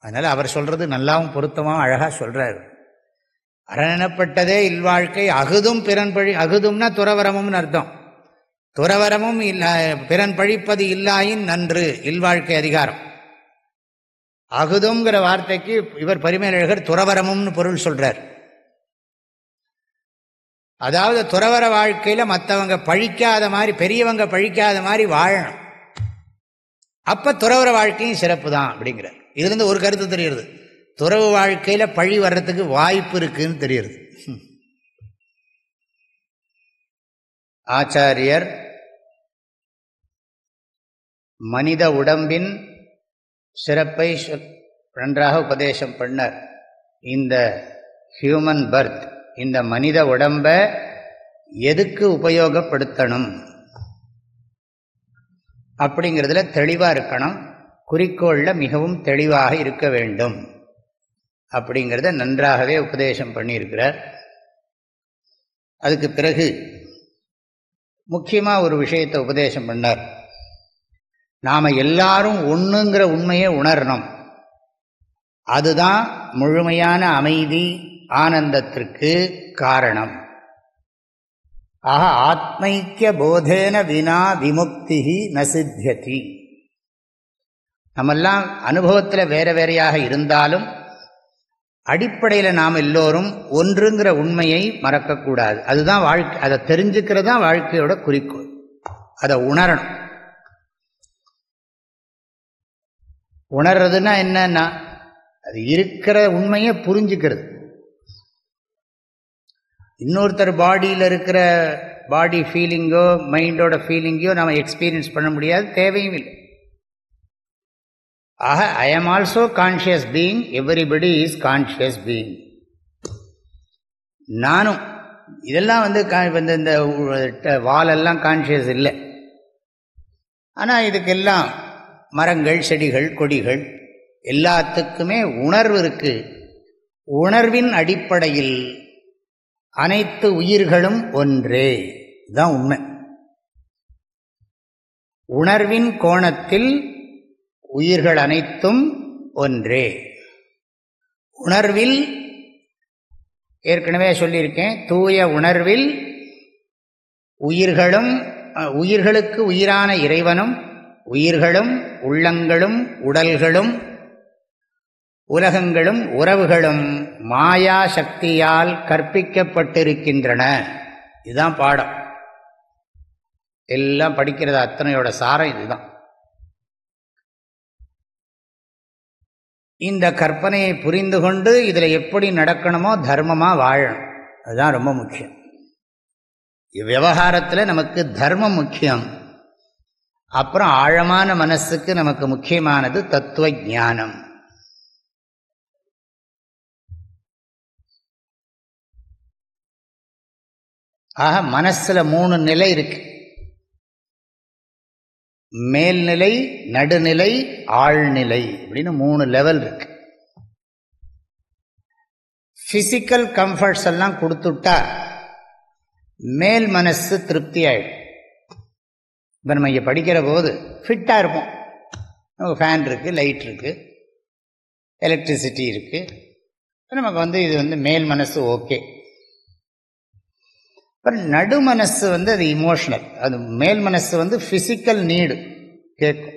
அதனால அவர் சொல்றது நல்லாவும் பொருத்தமாகவும் அழகா சொல்றாரு. அரணப்பட்டதே இல்வாழ்க்கை அகுதும் பிறன் பழி, அகுதும்னா துறவரமும் அர்த்தம். துறவரமும் பிறன் பழிப்பது இல்லாயின் நன்று, இல்வாழ்க்கை அதிகாரம். அகுதுங்கிற வார்த்தைக்கு இவர் பரிமேலழகர் துறவரமும்னு பொருள் சொல்றார். அதாவது துறவர வாழ்க்கையில மற்றவங்க பழிக்காத மாதிரி, பெரியவங்க பழிக்காத மாதிரி வாழணும். அப்ப துறவர வாழ்க்கையும் சிறப்பு தான் அப்படிங்கிறார். இதுல ஒரு கருத்து தெரியுது, துறவு வாழ்க்கையில பழி வர்றதுக்கு வாய்ப்பு இருக்குன்னு தெரியுது. ஆச்சாரியர் மனித உடம்பின் சிறப்பை நன்றாக உபதேசம் பண்ணார். இந்த ஹியூமன் பர்த், இந்த மனித உடம்பை எதுக்கு உபயோகப்படுத்தணும் அப்படிங்கிறதுல தெளிவாக இருக்கணும். குறிக்கோளில் மிகவும் தெளிவாக இருக்க வேண்டும் அப்படிங்கிறத நன்றாகவே உபதேசம் பண்ணியிருக்கிறார். அதுக்கு பிறகு முக்கியமாக ஒரு விஷயத்தை உபதேசம் பண்ணார். நாம் எல்லாரும் ஒன்றுங்கிற உண்மையை உணரணும். அதுதான் முழுமையான அமைதி, ஆனந்தத்திற்கு காரணம். ஆக ஆத்மைக்கிய போதேன வினா விமுக்தி ந சித்தியதி. நம்மெல்லாம் அனுபவத்தில் வேற வேறையாக இருந்தாலும் அடிப்படையில் நாம் எல்லோரும் ஒன்றுங்கிற உண்மையை மறக்கக்கூடாது. அதுதான் வாழ்க்கை. அதை தெரிஞ்சுக்கிறது தான் வாழ்க்கையோட குறிக்கோள். அதை உணரணும். உணர்றதுன்னா என்னன்னா, அது இருக்கிற உண்மையை புரிஞ்சுக்கிறது. இன்னொருத்தர் பாடியில் இருக்கிற பாடி ஃபீலிங்கோ மைண்டோட ஃபீலிங்கோ நம்ம எக்ஸ்பீரியன்ஸ் பண்ண முடியாது, தேவையும் இல்லை. ஆக I am also conscious being, everybody is conscious being. நானும் இதெல்லாம் இந்த வாலெல்லாம் கான்ஷியஸ் இல்லை. ஆனால் இதுக்கெல்லாம் மரங்கள் செடிகள் கொடிகள் எல்லாத்துக்குமே உணர்வு இருக்கு. உணர்வின் அடிப்படையில் அனைத்து உயிர்களும் ஒன்றே. இதுதான் உண்மை. உணர்வின் கோணத்தில் உயிர்கள் அனைத்தும் ஒன்றே. உணர்வில் ஏற்கனவே சொல்லியிருக்கேன், தூய உணர்வில் உயிர்களும் உயிர்களுக்கு உயிரான இறைவனும் உயிர்களும் உள்ளங்களும் உடல்களும் உலகங்களும் உறவுகளும் மாயா சக்தியால் கற்பிக்கப்பட்டிருக்கின்றன. இதுதான் பாடம். எல்லாம் படிக்கிறது அத்தனையோட சாரம் இதுதான். இந்த கற்பனையை புரிந்து கொண்டு இதில் எப்படி நடக்கணுமோ தர்மமாக வாழணும். அதுதான் ரொம்ப முக்கியம். விவகாரத்தில் நமக்கு தர்மம் முக்கியம். அப்புறம் ஆழமான மனசுக்கு நமக்கு முக்கியமானது தத்துவ ஞானம். ஆக மனசுல 3 நிலை இருக்கு. மேல்நிலை, நடுநிலை, ஆழ்நிலை அப்படின்னு 3 லெவல் இருக்கு. பிசிக்கல் கம்ஃபர்ட்ஸ் எல்லாம் கொடுத்துட்டா மேல் மனசு திருப்தி ஆயிடும். இப்போ நம்ம இங்கே படிக்கிற போது ஃபிட்டாக இருப்போம். ஃபேன் இருக்குது, லைட் இருக்குது, எலக்ட்ரிசிட்டி இருக்குது. நமக்கு இது மேல் மனசு ஓகே. அப்புறம் நடு மனசு அது இமோஷனல். அது மேல் மனசு ஃபிசிக்கல் நீடு கேட்கும்.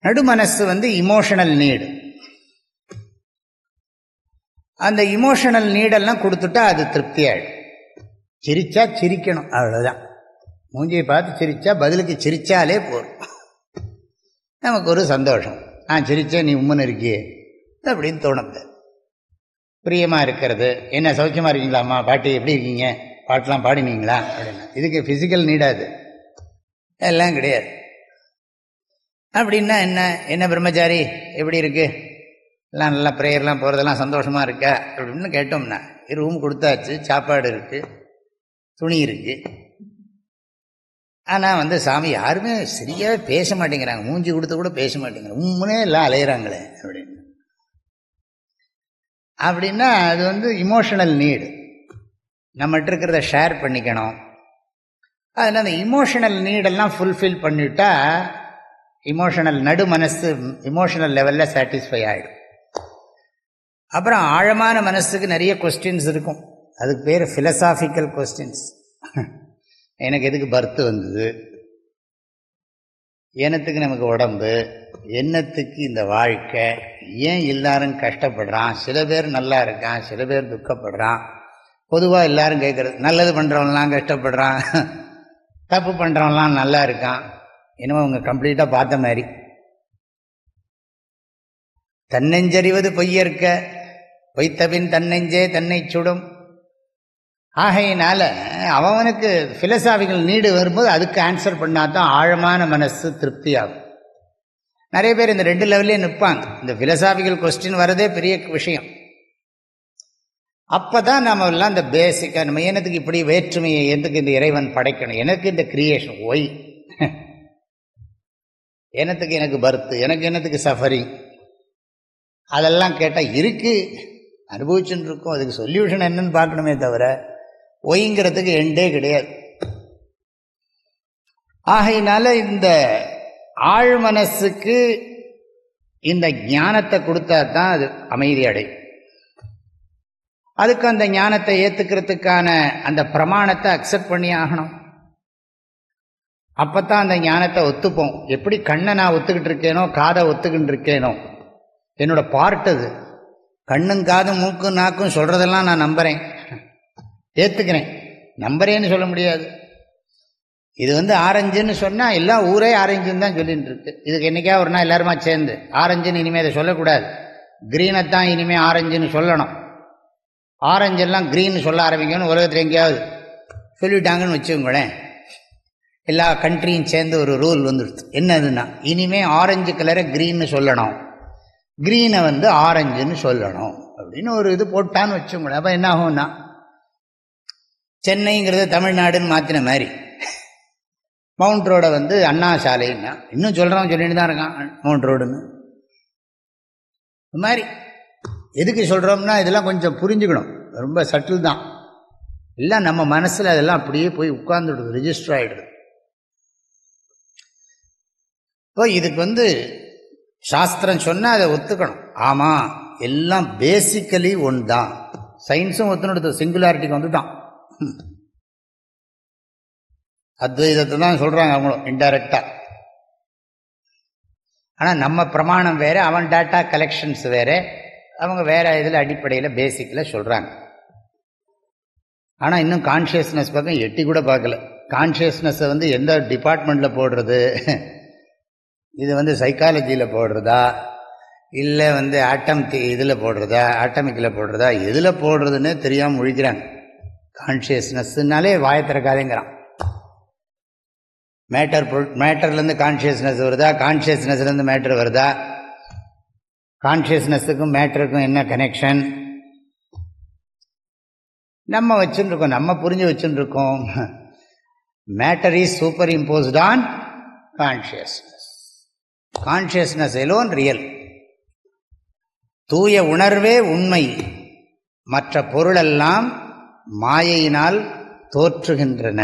நடு மனசு இமோஷனல் நீடு. அந்த இமோஷனல் நீடெல்லாம் கொடுத்துட்டா அது திருப்தி ஆகிடும். சிரிச்சா சிரிக்கணும், அவ்வளோதான். மூஞ்சியை பார்த்து சிரிச்சா, பதிலுக்கு சிரிச்சாலே போதும், நமக்கு ஒரு சந்தோஷம். நான் சிரிச்சேன், நீ உம்மன் இருக்கியே அப்படின்னு தோணுது. பிரியமாக இருக்கிறது, என்ன சௌக்கியமாக இருக்கீங்களாம்மா, பாட்டி எப்படி இருக்கீங்க, பாட்டெலாம் பாடினீங்களா அப்படின்னா, இதுக்கு ஃபிசிக்கல் நீடாது எல்லாம் கிடையாது. அப்படின்னா என்ன பிரம்மச்சாரி எப்படி இருக்கு, எல்லாம் நல்லா ப்ரேயர்லாம் போகிறதெல்லாம் சந்தோஷமாக இருக்கா அப்படின்னு கேட்டோம்னா, ரூம் கொடுத்தாச்சு, சாப்பாடு இருக்குது, துணி இருக்குது. ஆனால் சாமி யாருமே சரியாகவே பேச மாட்டேங்கிறாங்க, மூஞ்சி கொடுத்து கூட பேச மாட்டேங்கிறாங்க, உண்மையே எல்லாம் அலையிறாங்களே அப்படின்னா அது இமோஷனல் நீடு. நம்மகிட்ட இருக்கிறத ஷேர் பண்ணிக்கணும். அதனால் அந்த இமோஷனல் நீடெல்லாம் ஃபுல்ஃபில் பண்ணிவிட்டா இமோஷனல் நடு மனசு இமோஷனல் லெவலில் சாட்டிஸ்ஃபை ஆகிடும். அப்புறம் ஆழமான மனசுக்கு நிறைய கொஸ்டின்ஸ் இருக்கும். அதுக்கு பேர் ஃபிலசாபிக்கல் கொஸ்டின்ஸ். எனக்கு எதுக்கு பர்த் வந்தது, என்னத்துக்கு நமக்கு உடம்பு, என்னத்துக்கு இந்த வாழ்க்கை, ஏன் எல்லாரும் கஷ்டப்படுறான், சில பேர் நல்லா இருக்கான், சில பேர் துக்கப்படுறான். பொதுவாக எல்லாரும் கேட்குறது, நல்லது பண்ணுறவங்களாம் கஷ்டப்படுறான், தப்பு பண்ணுறவங்களாம் நல்லா இருக்கான். என்னமோ அவங்க கம்ப்ளீட்டாக பார்த்த மாதிரி. தன்னெஞ்சறிவது பொய்யற்க, பொய்த்தபின் தன்னெஞ்சே தன்னை சுடும். ஆகையினால அவனுக்கு ஃபிலசாபிக்கல் நீடு வரும்போது அதுக்கு ஆன்சர் பண்ணாதான் ஆழமான மனசு திருப்தி ஆகும். நிறைய பேர் இந்த 2 லெவல்லே நிற்பாங்க. இந்த ஃபிலசாபிக்கல் கொஸ்டின் வரதே பெரிய விஷயம். அப்போ தான் நம்ம எல்லாம் இந்த பேசிக்காக நம்ம என்னத்துக்கு இப்படி வேற்றுமையை, எதுக்கு இந்த இறைவன் படைக்கணும், எனக்கு இந்த கிரியேஷன் ஒய், என்னத்துக்கு எனக்கு பர்த், எனக்கு என்னத்துக்கு சஃபரிங், அதெல்லாம் கேட்டால் இருக்கு, அனுபவிச்சுன்னு இருக்கும். அதுக்கு சொல்யூஷன் என்னன்னு பார்க்கணுமே தவிர ஒய்ங்கிறதுக்கு எண்டே கிடையாது. ஆகையினால இந்த ஆழ் மனசுக்கு இந்த ஞானத்தை கொடுத்தா தான் அது அமைதி அடையும். அதுக்கு அந்த ஞானத்தை ஏற்றுக்கிறதுக்கான அந்த பிரமாணத்தை அக்செப்ட் பண்ணி ஆகணும். அப்போத்தான் அந்த ஞானத்தை ஒத்துப்போம். எப்படி கண்ணை நான் ஒத்துக்கிட்டு இருக்கேனோ, காதை ஒத்துக்கிட்டு இருக்கேனோ, என்னோட பார்ட் அது. கண்ணும் காதும் மூக்கும் நாக்கும் சொல்கிறதெல்லாம் நான் நம்புகிறேன், ஏற்றுக்கிறேன். நம்புறேன்னு சொல்ல முடியாது. இது ஆரஞ்சுன்னு சொன்னால் எல்லாம் ஊரே ஆரஞ்சுன்னு தான் சொல்லிட்டு இருக்கு. இதுக்கு என்றைக்கா ஒரு நாள் எல்லாருமா சேர்ந்து ஆரஞ்சுன்னு இனிமேல் அதை சொல்லக்கூடாது, க்ரீனை தான் இனிமேல் ஆரஞ்சுன்னு சொல்லணும். ஆரஞ்செல்லாம் க்ரீன்னு சொல்ல ஆரம்பிக்கணும்னு உலகத்தில் எங்கேயாவது சொல்லிவிட்டாங்கன்னு வச்சுக்கோங்களேன். எல்லா கண்ட்ரியும் சேர்ந்து ஒரு ரூல் வந்துடுது. என்னதுன்னா, இனிமேல் ஆரஞ்சு கலரை க்ரீன்னு சொல்லணும், க்ரீனை ஆரஞ்சுன்னு சொல்லணும் அப்படின்னு ஒரு இது போட்டான்னு வச்சுக்கோங்களேன். அப்போ என்ன ஆகும்னா, சென்னைங்கிறது தமிழ்நாடுன்னு மாற்றின மாதிரி மவுண்ட் ரோடை அண்ணா சாலைன்னா இன்னும் சொல்கிறவன் சொல்லிட்டு தான் இருக்கான் மவுண்ட் ரோடுன்னு. இது மாதிரி எதுக்கு சொல்கிறோம்னா, இதெல்லாம் கொஞ்சம் புரிஞ்சுக்கணும். ரொம்ப சட்டில் தான் எல்லாம். நம்ம மனசில் அதெல்லாம் அப்படியே போய் உட்கார்ந்துடுது, ரிஜிஸ்டர் ஆகிடுது. இப்போ இதுக்கு சாஸ்திரம் சொன்னால் அதை ஒத்துக்கணும். ஆமாம், எல்லாம் பேசிக்கலி ஒன்று தான். சயின்ஸும் ஒத்துனுடுது, சிங்குலாரிட்டிக்கு வந்துட்டான். அத்வைதத்தை தான் சொல்கிறாங்க அவங்களும் இன்டைரக்டாக. ஆனால் நம்ம பிரமாணம் வேறு, அவன் டேட்டா கலெக்ஷன்ஸ் வேறு, அவங்க வேறு இதில் அடிப்படையில் பேசிக்கில் சொல்கிறாங்க. ஆனால் இன்னும் கான்ஷியஸ்னஸ் பக்கம் எட்டி கூட பார்க்கல. கான்ஷியஸ்னஸை எந்த டிபார்ட்மெண்ட்டில் போடுறது, இது சைக்காலஜியில் போடுறதா, இல்லை ஆட்டம் இதில் போடுறதா, ஆட்டமிக்கில் போடுறதா, எதில் போடுறதுன்னு தெரியாமல் முழிக்கிறாங்க. கான்ஷியஸ்னஸ்னாலே வாயை திறக்காதேங்கிறான். மேட்டர்லேருந்து கான்ஷியஸ்னஸ் வருதா, கான்ஷியஸ்னஸ்லேருந்து மேட்டர் வருதா, கான்ஷியஸ்னஸுக்கும் மேட்டருக்கும் என்ன கனெக்ஷன் நம்ம வச்சுருக்கோம், நம்ம புரிஞ்சு வச்சுருக்கோம். Matter is superimposed on consciousness. Consciousness alone real. தூய உணர்வே உண்மை, மற்ற பொருளெல்லாம் மாயையினால் தோற்றுகின்றன,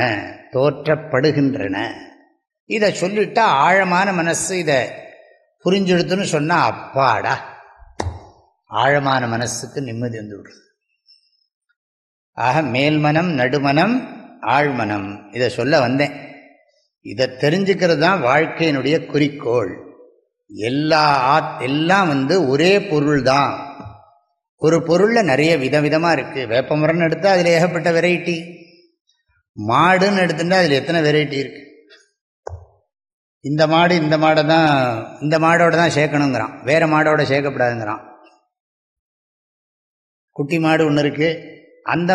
தோற்றப்படுகின்றன. இதை சொல்லிட்டா ஆழமான மனசு இதை புரிஞ்செடுத்துன்னு சொன்னா அப்பாடா, ஆழமான மனசுக்கு நிம்மதி வந்து விடுறது. ஆக மேல்மனம், நடுமனம், ஆழ்மனம், இதை சொல்ல வந்தேன். இதை தெரிஞ்சுக்கிறது தான் வாழ்க்கையினுடைய குறிக்கோள். எல்லாம் ஒரே பொருள் தான். ஒரு பொருளில் நிறைய விதவிதமாக இருக்குது. வேப்பமரம்னு எடுத்தால் அதில் ஏகப்பட்ட வெரைட்டி. மாடுன்னு எடுத்துட்டா அதில் எத்தனை வெரைட்டி இருக்குது. இந்த மாடு இந்த மாடோட தான் சேர்க்கணுங்கிறான், வேறு மாடோட சேர்க்கப்படாதுங்கிறான். குட்டி மாடு ஒன்று இருக்குது, அந்த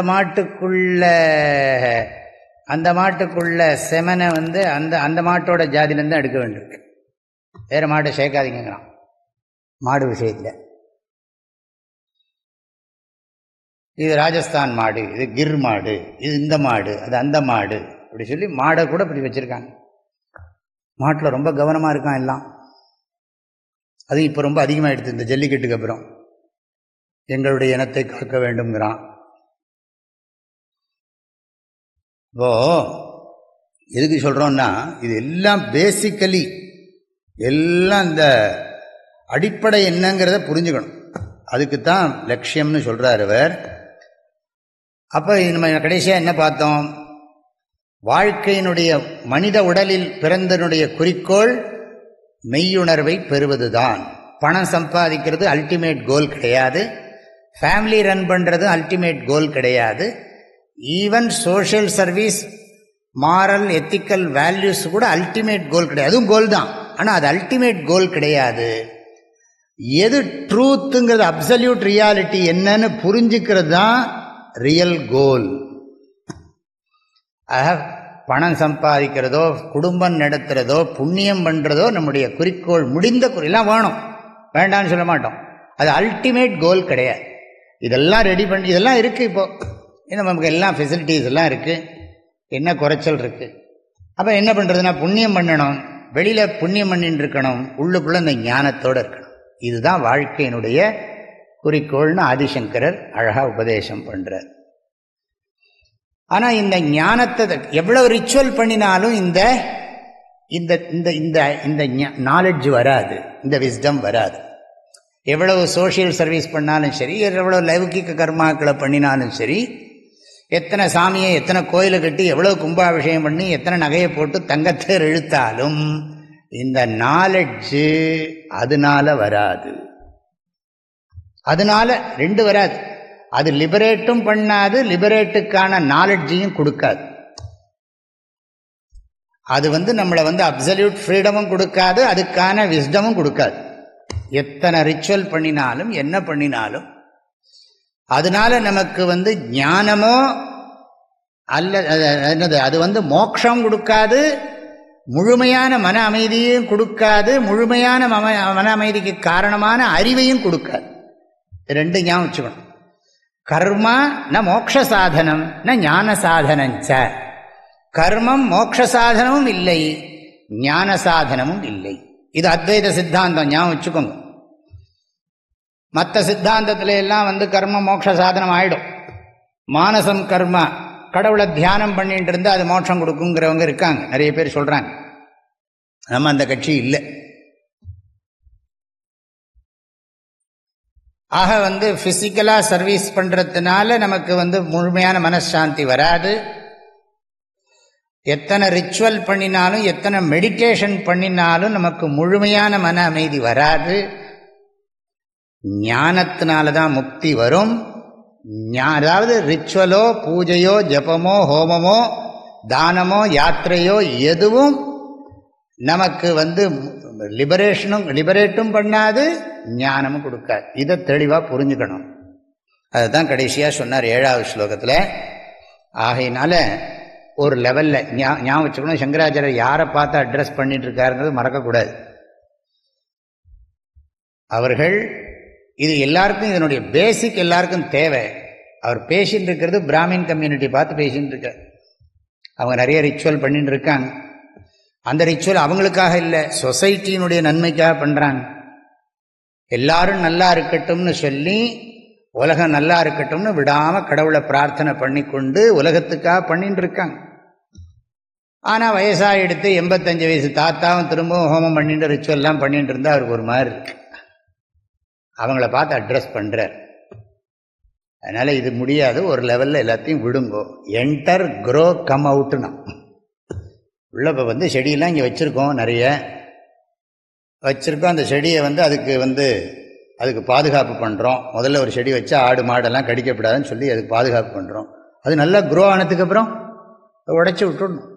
மாட்டுக்குள்ள செமனை அந்த மாட்டோட ஜாதியிலேருந்து எடுக்க வேண்டியிருக்கு, வேறு மாட்டை சேர்க்காதீங்கிறான் மாடு விஷயத்தில். இது ராஜஸ்தான் மாடு, இது கிர் மாடு, இது இந்த மாடு, அது அந்த மாடு, அப்படி சொல்லி மாடை கூட இப்படி வச்சுருக்காங்க. மாட்டில் ரொம்ப கவனமாக இருக்கான் எல்லாம். அது இப்போ ரொம்ப அதிகமாகிடுது இந்த ஜல்லிக்கட்டுக்கு அப்புறம். எங்களுடைய இனத்தை காக்க வேண்டும்ங்கிறான். இப்போ எதுக்கு சொல்கிறோன்னா, இது எல்லாம் பேசிக்கலி எல்லாம் இந்த அடிப்படை என்னங்கிறத புரிஞ்சுக்கணும். அதுக்குத்தான் லட்சியம்னு சொல்கிறார் அவர். அப்போ நம்ம கடைசியாக என்ன பார்த்தோம்? வாழ்க்கையினுடைய மனித உடலில் பிறந்தனுடைய குறிக்கோள் மெய்யுணர்வை பெறுவதுதான். பணம் சம்பாதிக்கிறது அல்டிமேட் கோல் கிடையாது, ஃபேமிலி ரன் பண்ணுறது அல்டிமேட் கோல் கிடையாது, even social service, moral ethical values கூட அல்டிமேட் கோல் கிடையாது. அதுவும் கோல் தான், ஆனால் அது அல்டிமேட் கோல் கிடையாது. எது ட்ரூத்துங்கிறது, அப்சல்யூட் ரியாலிட்டி என்னன்னு புரிஞ்சுக்கிறது தான் ரியல் கோல். ஆக பணம் சம்பாதிக்கிறதோ, குடும்பம் நடத்துகிறதோ, புண்ணியம் பண்ணுறதோ நம்முடைய குறிக்கோள், முடிந்த எல்லாம் வேணும், வேண்டான்னு சொல்ல மாட்டோம். அது அல்டிமேட் கோல் கிடையாது. இதெல்லாம் ரெடி பண்ணி இதெல்லாம் இருக்குது. இப்போது நமக்கு எல்லாம் ஃபெசிலிட்டிஸ் எல்லாம் இருக்குது, என்ன குறைச்சல் இருக்குது? அப்போ என்ன பண்ணுறதுன்னா, புண்ணியம் பண்ணணும், வெளியில் புண்ணியம் பண்ணின்னு இருக்கணும், உள்ளுக்குள்ளே இந்த ஞானத்தோடு இருக்கணும். இதுதான் வாழ்க்கையினுடைய குறிக்கோள்னு ஆதிசங்கரர் அழகாக உபதேசம் பண்ணுறார். ஆனால் இந்த ஞானத்தை எவ்வளவு ரிச்சுவல் பண்ணினாலும் இந்த இந்த இந்த இந்த நாலெட்ஜ் வராது, இந்த விஸ்டம் வராது. எவ்வளவு சோஷியல் சர்வீஸ் பண்ணாலும் சரி, எவ்வளவு லௌகிக கர்மாக்களை பண்ணினாலும் சரி, எத்தனை சாமியை எத்தனை கோயிலை கட்டி எவ்வளவு கும்பாபிஷேகம் பண்ணி எத்தனை நகையை போட்டு தங்கத்தேர் இழுத்தாலும் இந்த நாலெட்ஜு அதனால வராது. அதனால ரெண்டு வராது. அது லிபரேட்டும் பண்ணாது, லிபரேட்டுக்கான நாலெட்ஜையும் கொடுக்காது. அது நம்மளை அப்சல்யூட் ஃப்ரீடமும் கொடுக்காது, அதுக்கான விஸ்டமும் கொடுக்காது. எத்தனை ரிச்சுவல் பண்ணினாலும் என்ன பண்ணினாலும் அதனால நமக்கு ஞானமோ அல்ல என்னது, அது மோட்சம் கொடுக்காது, முழுமையான மன அமைதியும் கொடுக்காது, முழுமையான மன அமைதிக்கு காரணமான அறிவையும் கொடுக்காது. ரெண்டு ஞாபகம் வச்சுக்கணும். கர்மா ந மோட்ச சாதனம் ந ஞான சாதனஞ்ச. கர்மம் மோட்ச சாதனமும் இல்லை, ஞான சாதனமும் இல்லை. இது அத்வைத சித்தாந்தம், ஞாபகம் வச்சுக்கோங்க. மற்ற சித்தாந்தத்தில எல்லாம் கர்ம மோட்ச சாதனம் ஆயிடும். மானசம் கர்மா, கடவுளை தியானம் பண்ணிட்டு இருந்தால் அது மோட்சம் கொடுக்குங்கிறவங்க இருக்காங்க, நிறைய பேர் சொல்றாங்க. நம்ம அந்த கட்சி இல்லை. ஆக பிசிக்கலா சர்வீஸ் பண்றதுனால நமக்கு முழுமையான மனசாந்தி வராது. எத்தனை ரிச்சுவல் பண்ணினாலும் எத்தனை மெடிடேஷன் பண்ணினாலும் நமக்கு முழுமையான மன அமைதி வராது. ஞானத்தினால்தான் முக்தி வரும். அதாவது ரிச்சுவலோ பூஜையோ ஜபமோ ஹோமமோ தானமோ யாத்திரையோ எதுவும் நமக்கு லிபரேட்டும் பண்ணாது, ஞானமும் கொடுக்காது. இதை தெளிவாக புரிஞ்சுக்கணும். அதுதான் கடைசியாக சொன்னார் 7வது ஸ்லோகத்தில். ஆகையினால ஒரு லெவலில் ஞாபகம் வச்சுக்கணும், சங்கராச்சாரியர் யாரை பார்த்து அட்ரஸ் பண்ணிட்டு இருக்காருங்கிறது மறக்கக்கூடாது. அவர்கள் இது எல்லாருக்கும், இதனுடைய பேசிக் எல்லாருக்கும் தேவை. அவர் பேசின்னு இருக்கிறது பிராமின் கம்யூனிட்டி பார்த்து பேசின்னு இருக்கார். அவங்க நிறைய ரிச்சுவல் பண்ணிட்டு இருக்காங்க. அந்த ரிச்சுவல் அவங்களுக்காக இல்லை, சொசைட்டியினுடைய நன்மைக்காக பண்ணுறாங்க. எல்லாரும் நல்லா இருக்கட்டும்னு சொல்லி, உலகம் நல்லா இருக்கட்டும்னு விடாமல் கடவுளை பிரார்த்தனை பண்ணி கொண்டு உலகத்துக்காக பண்ணிட்டு இருக்காங்க. ஆனால் வயசாக எடுத்து 85 வயசு தாத்தாவும் திரும்பவும் ஹோமம் பண்ணிட்டு ரிச்சுவல்லாம் பண்ணிட்டு இருந்தால் அவருக்கு ஒரு மாதிரி இருக்கு. அவங்கள பார்த்து அட்ரஸ் பண்ணுறார். அதனால் இது முடியாது. ஒரு லெவலில் எல்லாத்தையும் விடுங்கோ. என்டர் க்ரோ கம் அவுட்டுனா உள்ள. இப்போ செடியெல்லாம் இங்கே வச்சுருக்கோம், நிறைய வச்சுருக்கோம். அந்த செடியை அதுக்கு பாதுகாப்பு பண்ணுறோம். முதல்ல ஒரு செடி வச்சா ஆடு மாடெல்லாம் கடிக்கப்படாதுன்னு சொல்லி அதுக்கு பாதுகாப்பு பண்ணுறோம். அது நல்லா க்ரோ ஆனதுக்கப்புறம் உடைச்சி விட்டுடணும்.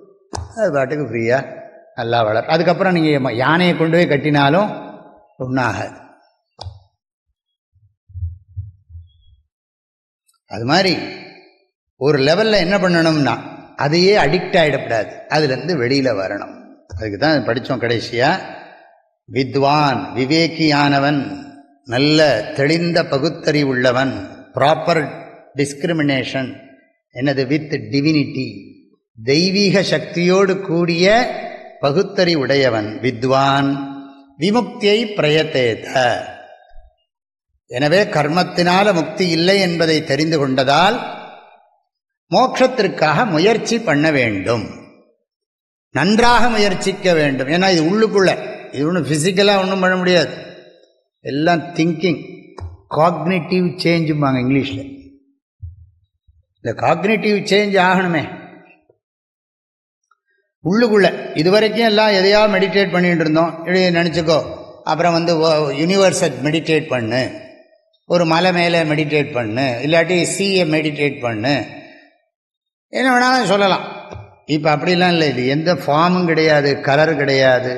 அது பாட்டுக்கு ஃப்ரீயாக நல்லா வளரும். அதுக்கப்புறம் நீங்கள் யானையை கொண்டு போய் கட்டினாலும் ஒன்றாகாது. அது மாதிரி ஒரு லெவலில் என்ன பண்ணணும்னா அதையே அடிக்ட் ஆகிடக்கூடாது, அதுலேருந்து வெளியில் வரணும். அதுக்கு தான் படித்தோம் கடைசியாக. வித்வான் விவேக்கியானவன், நல்ல தெளிந்த பகுத்தறிவுள்ளவன், ப்ராப்பர் டிஸ்கிரிமினேஷன், என்னது வித் டிவினிட்டி, தெய்வீக சக்தியோடு கூடிய பகுத்தறிவுடையவன் வித்வான். விமுக்தியை பிரயத்தேத. எனவே கர்மத்தினால முக்தி இல்லை என்பதை தெரிந்து கொண்டதால் மோட்சத்திற்காக முயற்சி பண்ண வேண்டும், நன்றாக முயற்சிக்க வேண்டும். ஏன்னா இது உள்ளுக்குள்ள, இது ஒன்றும் ஃபிசிக்கலாக ஒன்றும் பண்ண முடியாது. எல்லாம் திங்கிங், காக்னிட்டிவ் சேஞ்சும்பாங்க இங்கிலீஷில். இந்த காக்னிட்டிவ் சேஞ்ச் ஆகணுமே உள்ளுக்குள்ள. இதுவரைக்கும் எல்லாம் எதையாவது மெடிடேட் பண்ணிட்டு இருந்தோம், நினச்சிக்கோ. அப்புறம் யூனிவர்ஸை மெடிடேட் பண்ணு, ஒரு மலை மேலே மெடிடேட் பண்ணு, இல்லாட்டி சீயை மெடிடேட் பண்ணு, என்ன வேணாலும் சொல்லலாம். இப்போ அப்படிலாம் இல்லை. இது எந்த ஃபார்மும் கிடையாது, கலர் கிடையாது,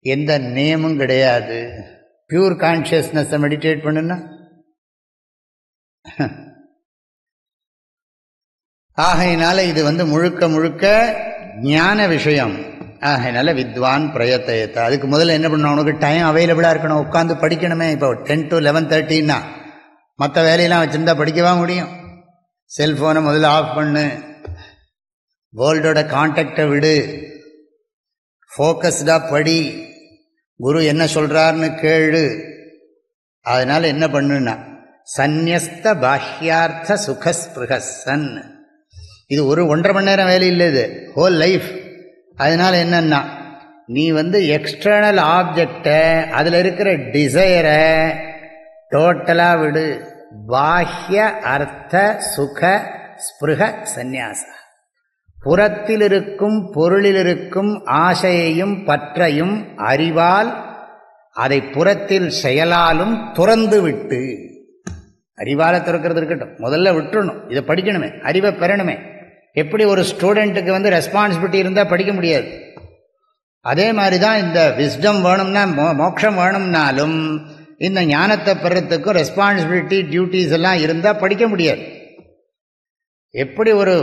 எந்த நேமும் கிடையாது. பியூர் கான்ஷியஸ்னஸை மெடிடேட் பண்ணுன்னா ஆகையினால இது முழுக்க முழுக்க ஞான விஷயம். ஆகையினால வித்வான் பிரயத்தயத்தை. அதுக்கு முதல்ல என்ன பண்ணணும், உனக்கு டைம் அவைலபிளாக இருக்கணும், உட்காந்து படிக்கணுமே. இப்போ 10 to 11:30ன்னா மற்ற வேலையெல்லாம் வச்சுருந்தா படிக்கவா முடியும்? செல்ஃபோனை முதல்ல ஆஃப் பண்ணு, வேர்ல்டோட கான்டாக்டை விடு, ஃபோக்கஸ்டாக படி, குரு என்ன சொல்கிறாருன்னு கேளு. அதனால் என்ன பண்ணுன்னா சந்நியஸ்த பாஹ்யார்த்த சுகஸ்பிருகசன். இது 1.5 மணி நேரம் வேலை இல்லை, இது ஹோல் லைஃப். அதனால் என்னன்னா நீ எக்ஸ்டர்னல் ஆப்ஜெக்டை, அதில் இருக்கிற டிசைரை டோட்டலாக விடு. பாஹ்ய அர்த்த சுக ஸ்பிருக சந்நியாச. புறத்தில் இருக்கும் பொருளில் இருக்கும் ஆசையையும் பற்றையும் அறிவால், அதை புறத்தில் செயலாலும் துறந்து விட்டு. அறிவால துறக்கிறது இருக்கட்டும், முதல்ல விட்டுறணும். இதை படிக்கணுமே, அறிவை பெறணுமே. எப்படி ஒரு ஸ்டூடெண்ட்டுக்கு ரெஸ்பான்சிபிலிட்டி இருந்தால் படிக்க முடியாது, அதே மாதிரி தான் இந்த விஸ்டம் வேணும்னா, மோட்சம் வேணும்னாலும் இந்த ஞானத்தை பெறத்துக்கும் ரெஸ்பான்சிபிலிட்டி டியூட்டிஸ் எல்லாம் இருந்தால் படிக்க முடியாது. எப்படி ஒரு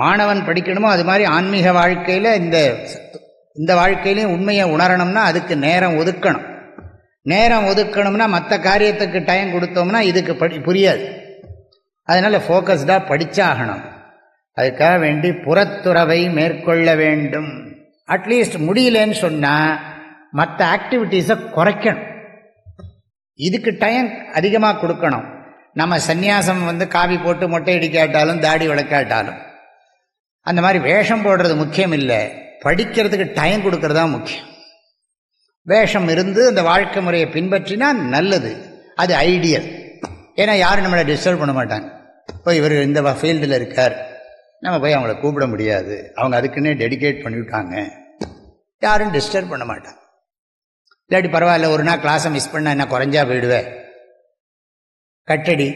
மாணவன் படிக்கணுமோ அது மாதிரி ஆன்மீக வாழ்க்கையில் இந்த வாழ்க்கையிலையும் உண்மையை உணரணும்னா அதுக்கு நேரம் ஒதுக்கணும். நேரம் ஒதுக்கணும்னா மற்ற காரியத்துக்கு டைம் கொடுத்தோம்னா இதுக்கு புரியாது. அதனால் ஃபோக்கஸ்டாக படித்தாகணும். அதுக்காக வேண்டி புறத்துறவை மேற்கொள்ள வேண்டும். அட்லீஸ்ட் முடியலன்னு சொன்னால் மற்ற ஆக்டிவிட்டீஸை குறைக்கணும், இதுக்கு டைம் அதிகமாக கொடுக்கணும். நம்ம சந்நியாசம் காவி போட்டு மொட்டை அடிக்காட்டாலும் தாடி வளர்க்காட்டாலும் அந்த மாதிரி வேஷம் போடுறது முக்கியம் இல்லை, படிக்கிறதுக்கு டைம் கொடுக்கறது தான் முக்கியம். வேஷம் இருந்து அந்த வாழ்க்கை முறையை பின்பற்றினா நல்லது, அது ஐடியல். ஏன்னா யாரும் நம்மளை டிஸ்டர்ப் பண்ண மாட்டாங்க. இப்போ இவர் இந்த ஃபீல்டில் இருக்கார், நம்ம போய் அவங்கள கூப்பிட முடியாது, அவங்க அதுக்குன்னே டெடிகேட் பண்ணிவிட்டாங்க, யாரும் டிஸ்டர்ப் பண்ண மாட்டாங்க. இல்லாட்டி பரவாயில்ல, ஒரு நாள் கிளாஸை மிஸ் பண்ணால் என்ன குறைஞ்சா போயிடுவேன், கட்டடி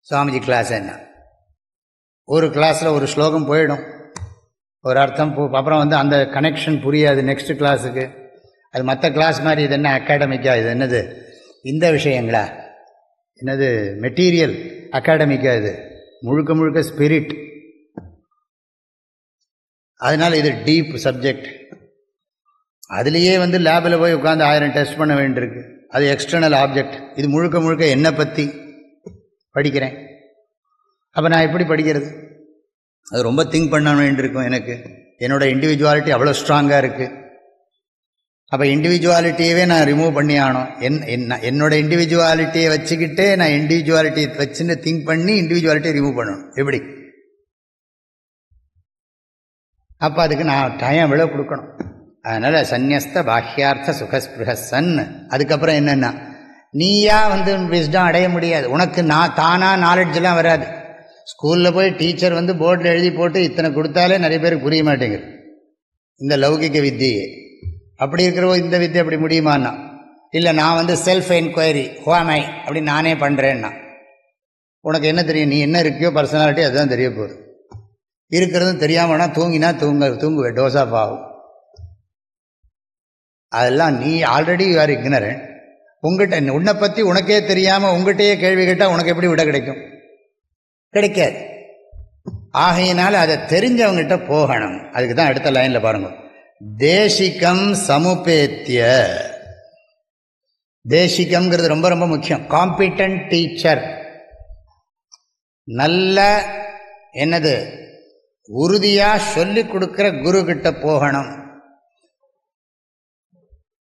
சுவாமிஜி கிளாஸ் என்ன ஒரு கிளாஸில் ஒரு ஸ்லோகம் போயிடும், ஒரு அர்த்தம் அப்புறம் அந்த கனெக்ஷன் புரியாது நெக்ஸ்ட் கிளாஸுக்கு. அது மற்ற கிளாஸ் மாதிரி இது என்ன அகாடமிக்கா, இது என்னது இந்த விஷயங்களா, என்னது மெட்டீரியல் அகாடமிக்கா, இது முழுக்க முழுக்க ஸ்பிரிட். அதனால் இது டீப் சப்ஜெக்ட். அதுலேயே லேபில் போய் உட்காந்து 1000 டெஸ்ட் பண்ண வேண்டியிருக்கு. அது எக்ஸ்டர்னல் ஆப்ஜெக்ட். இது முழுக்க முழுக்க என்னை பற்றி படிக்கிறேன். அப்போ நான் எப்படி படிக்கிறது? அது ரொம்ப திங்க் பண்ண வேண்டியிருக்கும். எனக்கு என்னோட இண்டிவிஜுவாலிட்டி அவ்வளோ ஸ்ட்ராங்காக இருக்குது. அப்போ இண்டிவிஜுவாலிட்டியவே நான் ரிமூவ் பண்ணி ஆகணும். என்னோட இண்டிவிஜுவாலிட்டியை வச்சுக்கிட்டே நான் இண்டிவிஜுவாலிட்டியை வச்சுன்னு திங்க் பண்ணி இண்டிவிஜுவாலிட்டியை ரிமூவ் பண்ணணும். எப்படி? அப்போ அதுக்கு நான் டைம் எவ்வளோ கொடுக்கணும். அதனால் சந்நியஸ்த பாஹ்யார்த்த சுகஸ்பிருக சன். அதுக்கப்புறம் என்னென்னா, நீயா விஸ்டம் அடைய முடியாது. உனக்கு தானாக நாலெட்ஜெலாம் வராது. ஸ்கூலில் போய் டீச்சர் போர்டில் எழுதி போட்டு இத்தனை கொடுத்தாலே நிறைய பேருக்கு புரிய மாட்டேங்குது இந்த லௌகிக வித்தியை. அப்படி இருக்கிறவோ இந்த வித்தியை அப்படி முடியுமான்னா, இல்லை நான் செல்ஃப் என்கொயரி ஹோமை அப்படின்னு நானே பண்ணுறேன்னா, உனக்கு என்ன தெரியும்? நீ என்ன இருக்கியோ பர்சனாலிட்டி அதுதான் தெரிய போகுது. இருக்கிறதும் தெரியாமனா தூங்கினா தூங்குவேன், டோஸ் ஆஃப் ஆகும். அதெல்லாம் நீ ஆல்ரெடி யூ ஆர் இக்னரண்ட். உங்கள்கிட்ட உன்னை பற்றி உனக்கே தெரியாமல் உங்கள்கிட்டயே கேள்வி கேட்டால் உனக்கு எப்படி விட கிடைக்கும்? கிடைக்காது. ஆகையினால் அதை தெரிஞ்சவங்ககிட்ட போகணும். அதுக்கு தான் அடுத்த லைனில் பாருங்க, தேசிகம் சமுபேத்திய. தேசிகம்ங்கிறது ரொம்ப ரொம்ப முக்கியம். காம்பிட்டன்ட் டீச்சர், நல்ல என்னது உறுதியாக சொல்லிக் கொடுக்குற குரு கிட்ட போகணும்.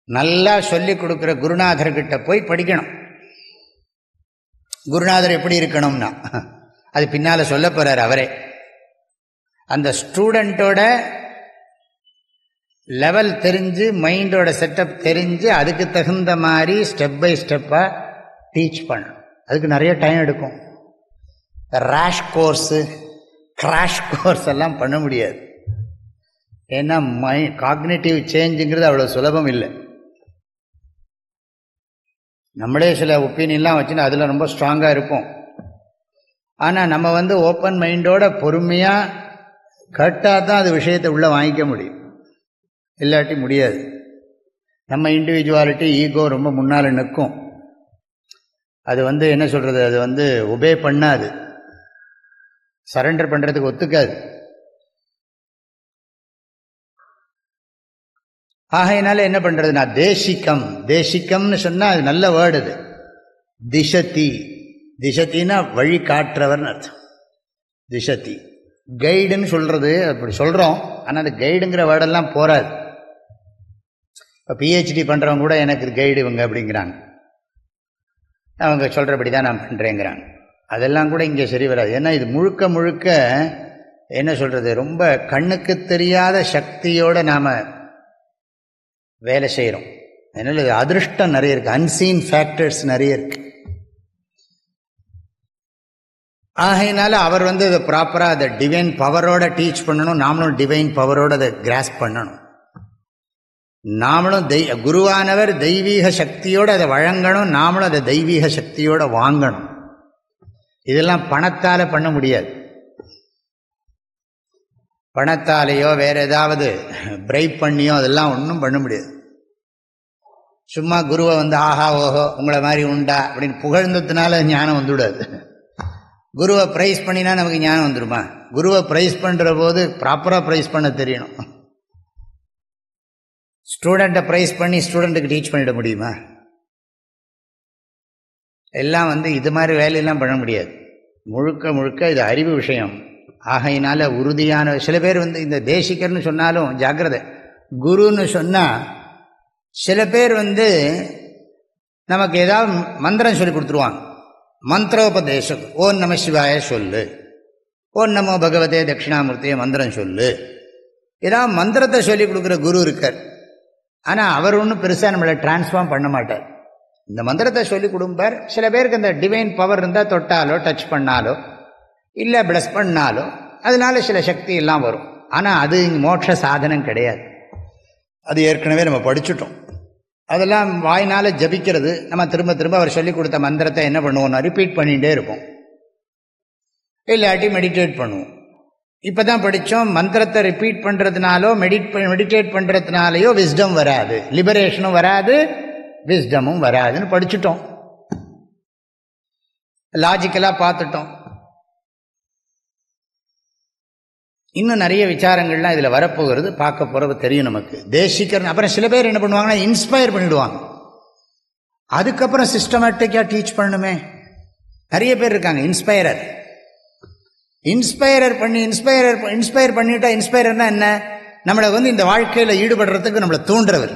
நல்லா சொல்லிக் கொடுக்குற குருநாதர்கிட்ட போய் படிக்கணும். குருநாதர் எப்படி இருக்கணும்னா, அது பின்னால் சொல்ல போகிறார் அவரே. அந்த ஸ்டூடெண்ட்டோட லெவல் தெரிஞ்சு, மைண்டோட செட்டப் தெரிஞ்சு, அதுக்கு தகுந்த மாதிரி ஸ்டெப் பை ஸ்டெப்பாக டீச் பண்ணணும். அதுக்கு நிறைய டைம் எடுக்கும். ரேஷ் கோர்ஸு, கிராஷ் கோர்ஸ் எல்லாம் பண்ண முடியாது. ஏன்னா காக்னிட்டிவ் சேஞ்சுங்கிறது அவ்வளோ சுலபம் இல்லை. நம்மளே சில ஒப்பீனியன்லாம் வச்சுன்னா அதில் ரொம்ப ஸ்ட்ராங்காக இருப்போம். ஆனால் நம்ம ஓப்பன் மைண்டோட பொறுமையாக கேட்டால் தான் அது விஷயத்தை உள்ளே வாங்கிக்க முடியும், இல்லாட்டி முடியாது. நம்ம இண்டிவிஜுவாலிட்டி ஈகோ ரொம்ப முன்னால் நிற்கும். அது என்ன சொல்கிறது, அது ஒபே பண்ணாது, சரண்டர் பண்ணுறதுக்கு ஒத்துக்காது. ஆகையினால என்ன பண்ணுறதுனா, தேசிகம். தேசிகம்னு சொன்னால் அது நல்ல வேர்டு. அது திசதி. திசத்தின்னா வழி காட்டுறவர்னு அர்த்தம். திசதி கைடுன்னு சொல்கிறது, அப்படி சொல்கிறோம். ஆனால் அந்த கைடுங்கிற வேர்டெல்லாம் போகாது. இப்போ பிஹெச்டி பண்ணுறவங்க கூட எனக்கு கைடு இவங்க அப்படிங்கிறாங்க, அவங்க சொல்கிறபடி தான் நான் பண்ணுறேங்கிறாங்க. அதெல்லாம் கூட இங்கே சரி வராது. ஏன்னா இது முழுக்க முழுக்க என்ன சொல்கிறது, ரொம்ப கண்ணுக்கு தெரியாத சக்தியோடு நாம் வேலை செய்கிறோம். அதனால் அதிருஷ்டம் நிறைய இருக்குது, அன்சீன் ஃபேக்டர்ஸ் நிறைய இருக்குது. ஆகையினால அவர் அதை ப்ராப்பராக அதை டிவைன் பவரோட டீச் பண்ணணும். நாமளும் டிவைன் பவரோட அதை கிராஸ்ப் பண்ணணும். நாமளும் குருவானவர் தெய்வீக சக்தியோடு அதை வழங்கணும், நாமளும் அதை தெய்வீக சக்தியோடு வாங்கணும். இதெல்லாம் பணத்தால் பண்ண முடியாது. பணத்தாலேயோ வேற ஏதாவது பிரைப் பண்ணியோ அதெல்லாம் ஒன்றும் பண்ண முடியாது. சும்மா குருவை ஆஹா ஓஹோ உங்களை மாதிரி உண்டா அப்படின்னு புகழ்ந்ததுனால ஞானம் வந்துவிடாது. குருவை ப்ரைஸ் பண்ணினா நமக்கு ஞானம் வந்துடுமா? குருவை ப்ரைஸ் பண்ணுற போது ப்ராப்பராக ப்ரைஸ் பண்ண தெரியணும். ஸ்டூடெண்ட்டை ப்ரைஸ் பண்ணி ஸ்டூடெண்ட்டுக்கு டீச் பண்ணிட முடியுமா? எல்லாம் இது மாதிரி வேலையெல்லாம் பண்ண முடியாது. முழுக்க முழுக்க இது அறிவு விஷயம். ஆகையினால உறுதியான சில பேர் இந்த தேசிகர்னு சொன்னாலும் ஜாக்கிரதை. குருன்னு சொன்னால் சில பேர் நமக்கு ஏதாவது மந்திரம் சொல்லி கொடுத்துருவாங்க. மந்திரோபதேசம், ஓம் நம சிவாய சொல்லு, ஓம் நமோ பகவதே தட்சிணாமூர்த்திய மந்திரம் சொல்லு, ஏதாவது மந்திரத்தை சொல்லி கொடுக்குற குரு இருக்கார். ஆனால் அவர் ஒன்றும் பெருசாக நம்மளை டிரான்ஸ்ஃபார்ம் பண்ண மாட்டார். இந்த மந்திரத்தை சொல்லி கொடுப்பார். சில பேருக்கு அந்த டிவைன் பவர் இருந்தால் தொட்டாலோ டச் பண்ணாலோ இல்லை பிளஸ் பண்ணாலோ அதனால சில சக்தி எல்லாம் வரும். ஆனால் அது இங்கே மோட்ச சாதனம் கிடையாது. அது ஏற்கனவே நம்ம படிச்சுட்டோம். அதெல்லாம் வாயினால் ஜபிக்கிறது. நம்ம திரும்ப திரும்ப அவர் சொல்லிக் கொடுத்த மந்திரத்தை என்ன பண்ணுவோம்னா ரிப்பீட் பண்ணிகிட்டே இருப்போம், இல்லாட்டி மெடிடேட் பண்ணுவோம். இப்போ தான் படித்தோம், மந்திரத்தை ரிப்பீட் பண்ணுறதுனாலோ மெடிடேட் பண்ணுறதுனாலையோ விஸ்டம் வராது, லிபரேஷனும் வராது, விஸ்டமும் வராதுன்னு படிச்சுட்டோம். லாஜிக்கலாக பார்த்துட்டோம். இன்னும் நிறைய விசாரங்கள்லாம் இதில் வரப்போகிறது, பார்க்க போகிறது தெரியும் நமக்கு. தேசிகர் அப்புறம் சில பேர் என்ன பண்ணுவாங்கன்னா இன்ஸ்பயர் பண்ணிவிடுவாங்க. அதுக்கப்புறம் சிஸ்டமேட்டிக்காக டீச் பண்ணணுமே. நிறைய பேர் இருக்காங்க இன்ஸ்பயரர். இன்ஸ்பயர் பண்ணிட்டா, இன்ஸ்பயர்னா என்ன? நம்மளை இந்த வாழ்க்கையில் ஈடுபடுறதுக்கு நம்மளை தூண்டுறவர்.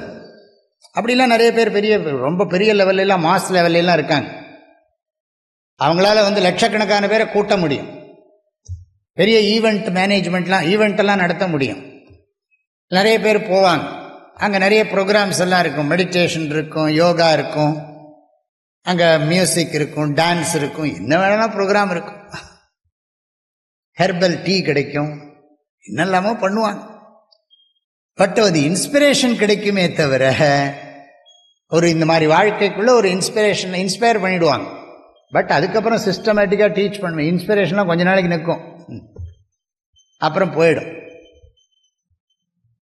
அப்படிலாம் நிறைய பேர் ரொம்ப பெரிய லெவல்லாம் மாஸ் லெவல்லாம் இருக்காங்க. அவங்களால லட்சக்கணக்கான பேரை கூட்ட முடியும். பெரிய ஈவெண்ட் மேனேஜ்மெண்ட்லாம் ஈவெண்ட்டெல்லாம் நடத்த முடியும். நிறைய பேர் போவாங்க. அங்கே நிறைய ப்ரோக்ராம்ஸ் எல்லாம் இருக்கும். மெடிடேஷன் இருக்கும், யோகா இருக்கும், அங்கே மியூசிக் இருக்கும், டான்ஸ் இருக்கும், என்ன வேணாலும் ப்ரோக்ராம் இருக்கும். ஹெர்பல் டீ கிடைக்கும், என்னெல்லாமோ பண்ணுவாங்க. பட் அது இன்ஸ்பிரேஷன் கிடைக்குமே தவிர இந்த மாதிரி வாழ்க்கைக்குள்ள ஒரு இன்ஸ்பயர் பண்ணிடுவாங்க. பட் அதுக்கப்புறம் சிஸ்டமேட்டிக்காக டீச் பண்ணுவேன். இன்ஸ்பிரேஷன்லாம் கொஞ்ச நாளைக்கு நிற்கும், அப்புறம் போயிடும்.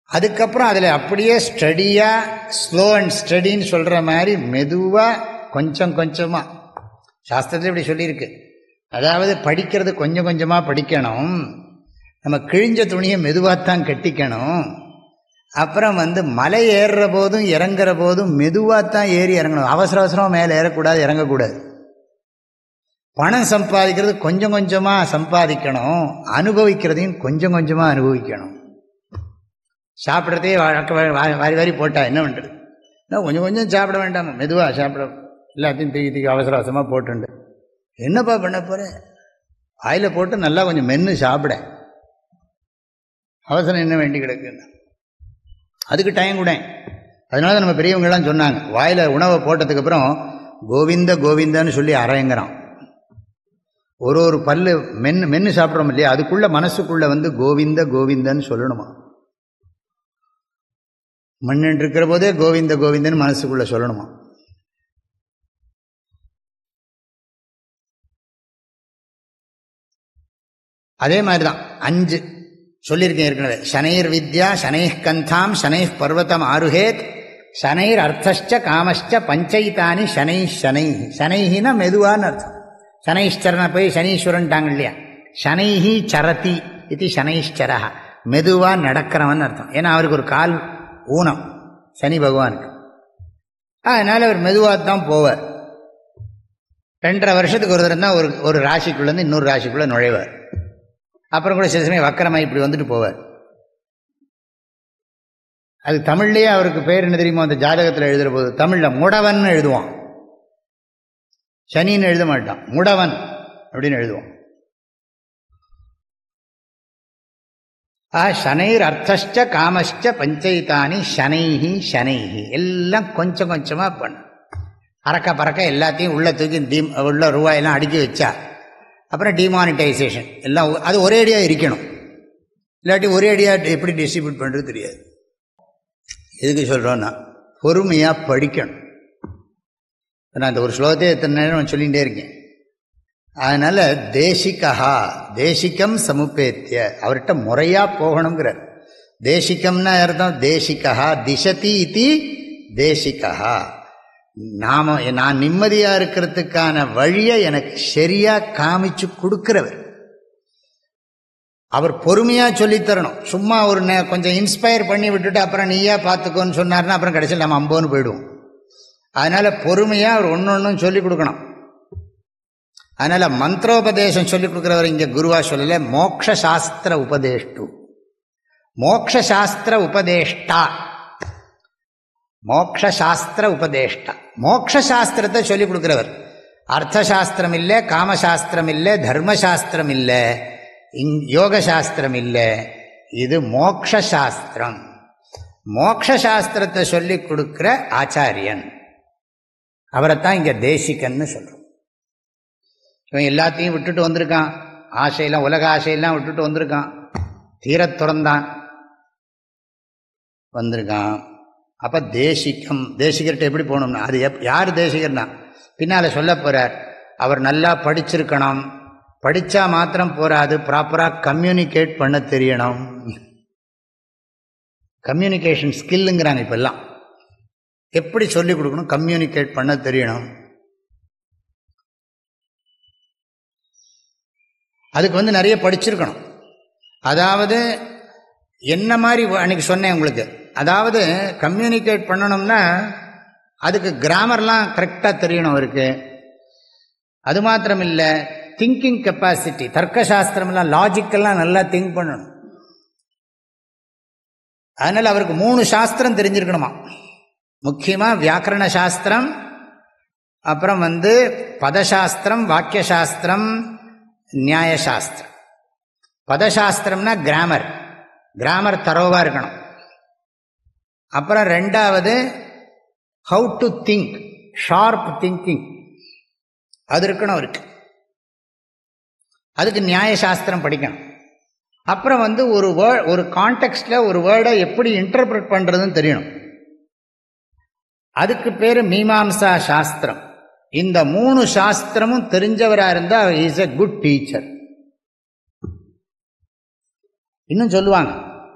அதுக்கப்புறம் அதில் அப்படியே ஸ்டடியாக ஸ்லோ அண்ட் ஸ்டடின்னு சொல்கிற மாதிரி மெதுவாக கொஞ்சம் கொஞ்சமாக சாஸ்திரத்தில் இப்படி சொல்லியிருக்கு. அதாவது படிக்கிறது கொஞ்சம் கொஞ்சமாக படிக்கணும், நம்ம கிழிஞ்ச துணியை மெதுவாகத்தான் கட்டிக்கணும். அப்புறம் மலை ஏறுற போதும் இறங்குற போதும் மெதுவாகத்தான் ஏறி இறங்கணும். அவசர அவசரமாக மேலே ஏறக்கூடாது, இறங்கக்கூடாது. பணம் சம்பாதிக்கிறது கொஞ்சம் கொஞ்சமாக சம்பாதிக்கணும், அனுபவிக்கிறதையும் கொஞ்சம் கொஞ்சமாக அனுபவிக்கணும். சாப்பிட்றதே வாரி வாரி போட்டால் என்ன பண்ணுறது? கொஞ்சம் கொஞ்சம் சாப்பிட வேண்டாம், மெதுவாக சாப்பிட. எல்லாத்தையும் தூக்கி அவசர அவசரமாக போட்டுண்டு என்னப்பா பண்ண போகிறேன்? வாயில் போட்டு நல்லா கொஞ்சம் மென்று சாப்பிட. அவசரம் என்ன வேண்டி கிடக்குன்னு அதுக்கு டைம் கூட. அதனால தான் நம்ம பெரியவங்கெல்லாம் சொன்னாங்க, வாயில் உணவை போட்டதுக்கப்புறம் கோவிந்த கோவிந்தான்னு சொல்லி அரைங்கிறான். ஒரு பல்லு மென்று சாப்பிட்றோம் இல்லையா, அதுக்குள்ள மனசுக்குள்ள கோவிந்த கோவிந்தன்னு சொல்லணுமா. மண்ணின்று இருக்கிற போதே கோவிந்த கோவிந்தன்னு மனசுக்குள்ள சொல்லணுமா. அதே மாதிரி தான் 5 சொல்லியிருக்கேன் ஏற்கனவே. சனைர் வித்யா சனைஹ் கந்தாம் சனைஹ் பர்வதம் ஆருஹேத் சனைர் அர்த்தச்ச காமச்ச பஞ்சைத்தானி சனை சனை. சனைஹினா மெதுவான்னு அர்த்தம். சனைஸ்வரனை போய் சனீஸ்வரன்ட்டாங்க இல்லையா. சனைஹி சரதி இது சனைஸ்வரா, மெதுவாக நடக்கிறவன் அர்த்தம். ஏன்னா அவருக்கு ஒரு கால் ஊனம் சனி பகவானுக்கு. அதனால் அவர் மெதுவாக தான் போவார். 2.5 வருஷத்துக்கு ஒரு தரம் தான் ஒரு ராசிக்குள்ளேருந்து இன்னொரு ராசிக்குள்ளே நுழைவார். அப்புறம் கூட சில சமயம் வக்கரமாக இப்படி வந்துட்டு போவார். அது தமிழ்லேயே அவருக்கு பேர் என்ன தெரியுமோ? அந்த ஜாதகத்தில் எழுதுகிற போது தமிழில் முடவன் எழுதுவான், சனின்னு எழுத மாட்டான், முடவன் அப்படின்னு எழுதுவான். சனைர் அர்த்தஷ்ட காமஷ்ட பஞ்சைத்தானி சனைஹி சனைஹி, எல்லாம் கொஞ்சம் கொஞ்சமாக பண்ண அறக்க பறக்க எல்லாத்தையும் உள்ள தூக்கி உள்ள ரூபாயெல்லாம் அடுக்கி வச்சா அப்புறம் டிமானிட்டைசேஷன் எல்லாம் அது ஒரே அடியாக இருக்கணும். இல்லாட்டி ஒரே அடியாக எப்படி டிஸ்ட்ரிபியூட் பண்ணுறது தெரியாது. எதுக்கு சொல்கிறோன்னா பொறுமையாக படிக்கணும். நான் இந்த ஒரு ஸ்லோகத்தை எத்தனை நேரம் சொல்லிகிட்டே இருக்கேன். அதனால் தேசிகா தேசிகம் சமுப்பேத்திய அவர்கிட்ட முறையாக போகணுங்கிறார். தேசிகம்னா அர்த்தம் தேசிகா திசதி இதி தேசிகா, நான் நிம்மதியாக இருக்கிறதுக்கான வழியை எனக்கு சரியாக காமிச்சு கொடுக்கிறவர். அவர் பொறுமையாக சொல்லித்தரணும். சும்மா ஒரு கொஞ்சம் இன்ஸ்பயர் பண்ணி விட்டுட்டு அப்புறம் நீயா பார்த்துக்கோன்னு சொன்னார்னா அப்புறம் கடைசியில் நம்ம அம்போன்னு போயிடுவோம். அதனால் பொறுமையாக அவர் ஒன்று ஒன்றும் சொல்லிக் கொடுக்கணும். அதனால் மந்திரோபதேசம் சொல்லிக் கொடுக்குறவர் இங்கே குருவா சொல்லலை, மோக்ஷாஸ்திர உபதேஷ்டு, மோக்ஷாஸ்திர உபதேஷ்டா, மோக்ஷாஸ்திர உபதேஷ்டா, மோக்ஷாஸ்திரத்தை சொல்லிக் கொடுக்குறவர். அர்த்தசாஸ்திரம் இல்லை, காமசாஸ்திரம் இல்லை, தர்மசாஸ்திரம் இல்லை, யோகசாஸ்திரம் இல்லை, இது மோக்ஷாஸ்திரம். மோக்ஷாஸ்திரத்தை சொல்லிக் கொடுக்குற ஆச்சாரியன் அவரைத்தான் இங்கே தேசிகன்னு சொல்கிறோம். இவன் எல்லாத்தையும் விட்டுட்டு வந்திருக்கான், ஆசையெல்லாம் உலக ஆசையெல்லாம் விட்டுட்டு வந்திருக்கான், தீரத் துறந்தான் வந்திருக்கான். அப்போ தேசிகம், தேசிகர்கிட்ட எப்படி போகணும்னா அது யார் தேசிகர்னா பின்னால் சொல்ல போகிறார். அவர் நல்லா படிச்சிருக்கணும், படித்தா மாத்திரம் போராது, ப்ராப்பராக கம்யூனிகேட் பண்ண தெரியணும். கம்யூனிகேஷன் ஸ்கில்லுங்கிறாங்க இப்பெல்லாம். எப்படி சொல்லிக் கொடுக்கணும், கம்யூனிகேட் பண்ண தெரியணும். அதுக்கு நிறைய படிச்சிருக்கணும். அதாவது என்ன மாதிரி அன்றைக்கி சொன்னேன் உங்களுக்கு, அதாவது கம்யூனிகேட் பண்ணணும்னா அதுக்கு கிராமர்லாம் கரெக்டாக தெரியணும் அவருக்கு. அது மாத்திரம் இல்லை, திங்கிங் கெப்பாசிட்டி, தர்க்கசாஸ்திரம்லாம் லாஜிக்கெல்லாம் நல்லா திங்க் பண்ணணும். அதனால் அவருக்கு 3 சாஸ்திரம் தெரிஞ்சிருக்கணுமா. முக்கியமாக வியாக்கரண சாஸ்திரம், அப்புறம் பதசாஸ்திரம், வாக்கியசாஸ்திரம், நியாயசாஸ்திரம். பதசாஸ்திரம்னா கிராமர், கிராமர் தரோவாக இருக்கணும். அப்புறம் 2வது how to think, sharp thinking, அது இருக்கணும் அவருக்கு. அதுக்கு நியாயசாஸ்திரம் படிக்கணும். அப்புறம் ஒரு கான்டெக்ஸ்டில் ஒரு வேர்டை எப்படி இன்டர்பிரட் பண்ணுறதுன்னு தெரியணும். அதுக்கு பேர் மீமாம்சா சாஸ்திரம். இந்த 3 சாஸ்திரமும் தெரிஞ்சவராக இருந்தால் இஸ் எ குட் டீச்சர். இன்னும் சொல்லுவாங்க,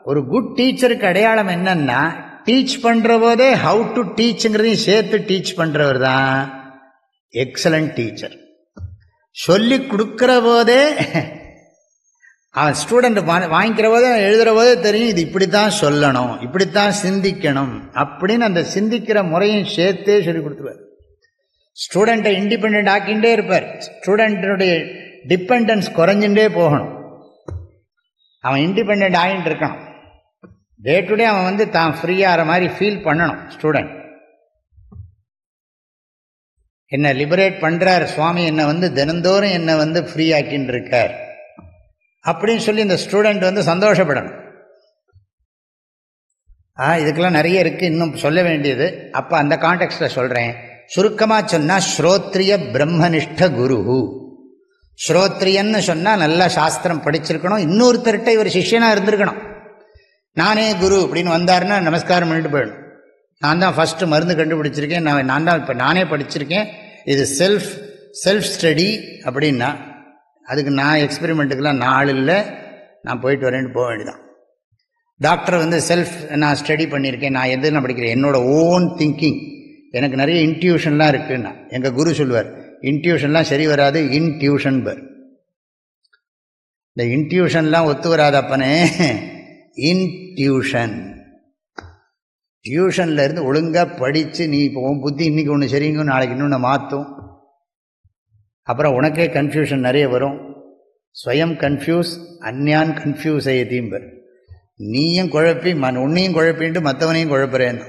ஒரு குட் டீச்சருக்கு அடையாளம் என்னன்னா, டீச் பண்ணுற போதே ஹவு டு டீச்சுங்கிறதையும் சேர்த்து டீச் பண்ணுறவர் தான் எக்ஸலண்ட் டீச்சர். சொல்லி கொடுக்குற போதே அவன் ஸ்டூடெண்ட் வாங்கிக்கிற போதே எழுதுகிற போதே தெரியும், இது இப்படித்தான் சொல்லணும், இப்படித்தான் சிந்திக்கணும் அப்படின்னு அந்த சிந்திக்கிற முறையும் சேர்த்தே சொல்லி கொடுத்துருவார். ஸ்டூடெண்ட்டை இண்டிபெண்ட் ஆக்கிண்டே இருப்பார். ஸ்டூடெண்ட்டுடைய டிபெண்டன்ஸ் குறைஞ்சுட்டே போகணும். அவன் இண்டிபெண்ட் ஆகிட்டு இருக்கான். டே டு டே அவன் தான் ஃப்ரீயாகிற மாதிரி ஃபீல் பண்ணணும். ஸ்டூடெண்ட் என்னை லிபரேட் பண்ணுறார் சுவாமி, என்னை தினந்தோறும் என்னை ஃப்ரீ ஆக்கின்னு இருக்கார் அப்படின்னு சொல்லி இந்த ஸ்டூடெண்ட் சந்தோஷப்படணும். இதுக்கெல்லாம் நிறைய இருக்குது, இன்னும் சொல்ல வேண்டியது. அப்போ அந்த கான்டெக்ஸ்டில் சொல்கிறேன். சுருக்கமாக சொன்னால் ஸ்ரோத்ரிய பிரம்மனிஷ்ட குரு. ஸ்ரோத்ரியன்னு சொன்னால் நல்லா சாஸ்திரம் படிச்சிருக்கணும். இன்னொருத்தர்கிட்ட இவர் சிஷ்யனாக இருந்திருக்கணும். நானே குரு அப்படின்னு வந்தாருன்னா நமஸ்காரம் பண்ணிட்டு போயிடணும். நான் தான் ஃபஸ்ட்டு மருந்து கண்டுபிடிச்சிருக்கேன், நான் தான் இப்போ நானே படிச்சிருக்கேன், இது செல்ஃப் ஸ்டடி அப்படின்னா அதுக்கு நான் எக்ஸ்பெரிமெண்ட்டுக்கெல்லாம் நாள் இல்லை, நான் போயிட்டு வரேன்னு போக வேண்டியதான். டாக்டர் செல்ஃப் நான் ஸ்டடி பண்ணியிருக்கேன், நான் எது நான் படிக்கிறேன், என்னோட ஓன் திங்கிங், எனக்கு நிறைய இன்ட்யூஷன்லாம் இருக்குன்னா. எங்கள் குரு சொல்லுவார், இன்ட்யூஷன்லாம் சரி வராது, இன்ட்யூஷன் பர். இந்த இன்ட்யூஷன்லாம் ஒத்து வராது அப்பனே, இன்ட்யூஷன். டியூஷனில் இருந்து ஒழுங்காக படித்து நீ இப்போ உன் புத்தி இன்றைக்கி ஒன்று சரிங்க, நாளைக்கு இன்னொன்று மாற்றும். அப்புறம் உனக்கே கன்ஃபியூஷன் நிறைய வரும். ஸ்வயம் கன்ஃபியூஸ் அந்யான் கன்ஃபியூஸ் ஐயத்தீம்பர். நீயும் குழப்பி உன்னையும் குழப்பின்ட்டு மற்றவனையும் குழப்புறேன்னு.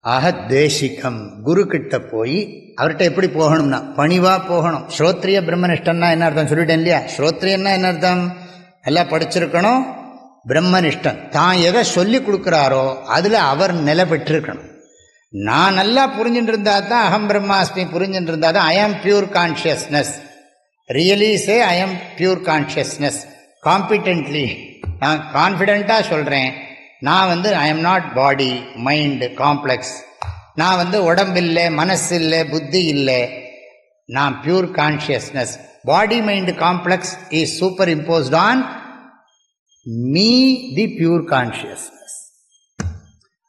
ஆக தேசிகம் குரு கிட்ட போய் அவர்கிட்ட எப்படி போகணும்னா பணிவாக போகணும். ஸ்ரோத்ரிய பிரம்மனிஷ்டன்னா என்ன அர்த்தம் சொல்லிட்டேன் இல்லையா? ஸ்ரோத்ரியன்னா என்ன அர்த்தம்? நல்லா படிச்சிருக்கணும், பிரம்மனிஷ்டன், தான் எதை சொல்லி கொடுக்குறாரோ அதில் அவர் நிலை பெற்றிருக்கணும். நான் நல்லா புரிஞ்சுட்டு இருந்தா தான் அகம் பிரம்மாஸ்மி புரிஞ்சுட்டு இருந்தா தான் ஐ ஆம் பியூர் கான்ஷியஸ்னஸ். ரியலி சே ஐ ஆம் பியூர் கான்ஷியஸ்னஸ். காம்பிடென்ட்லி நான் கான்ஃபிடென்ட்டாக சொல்கிறேன், நான் ஐ am not body mind complex, நான் உடம்பில்லை மனசு இல்லை புத்தி இல்லை, நான் pure consciousness. Body mind complex is superimposed on me the pure consciousness.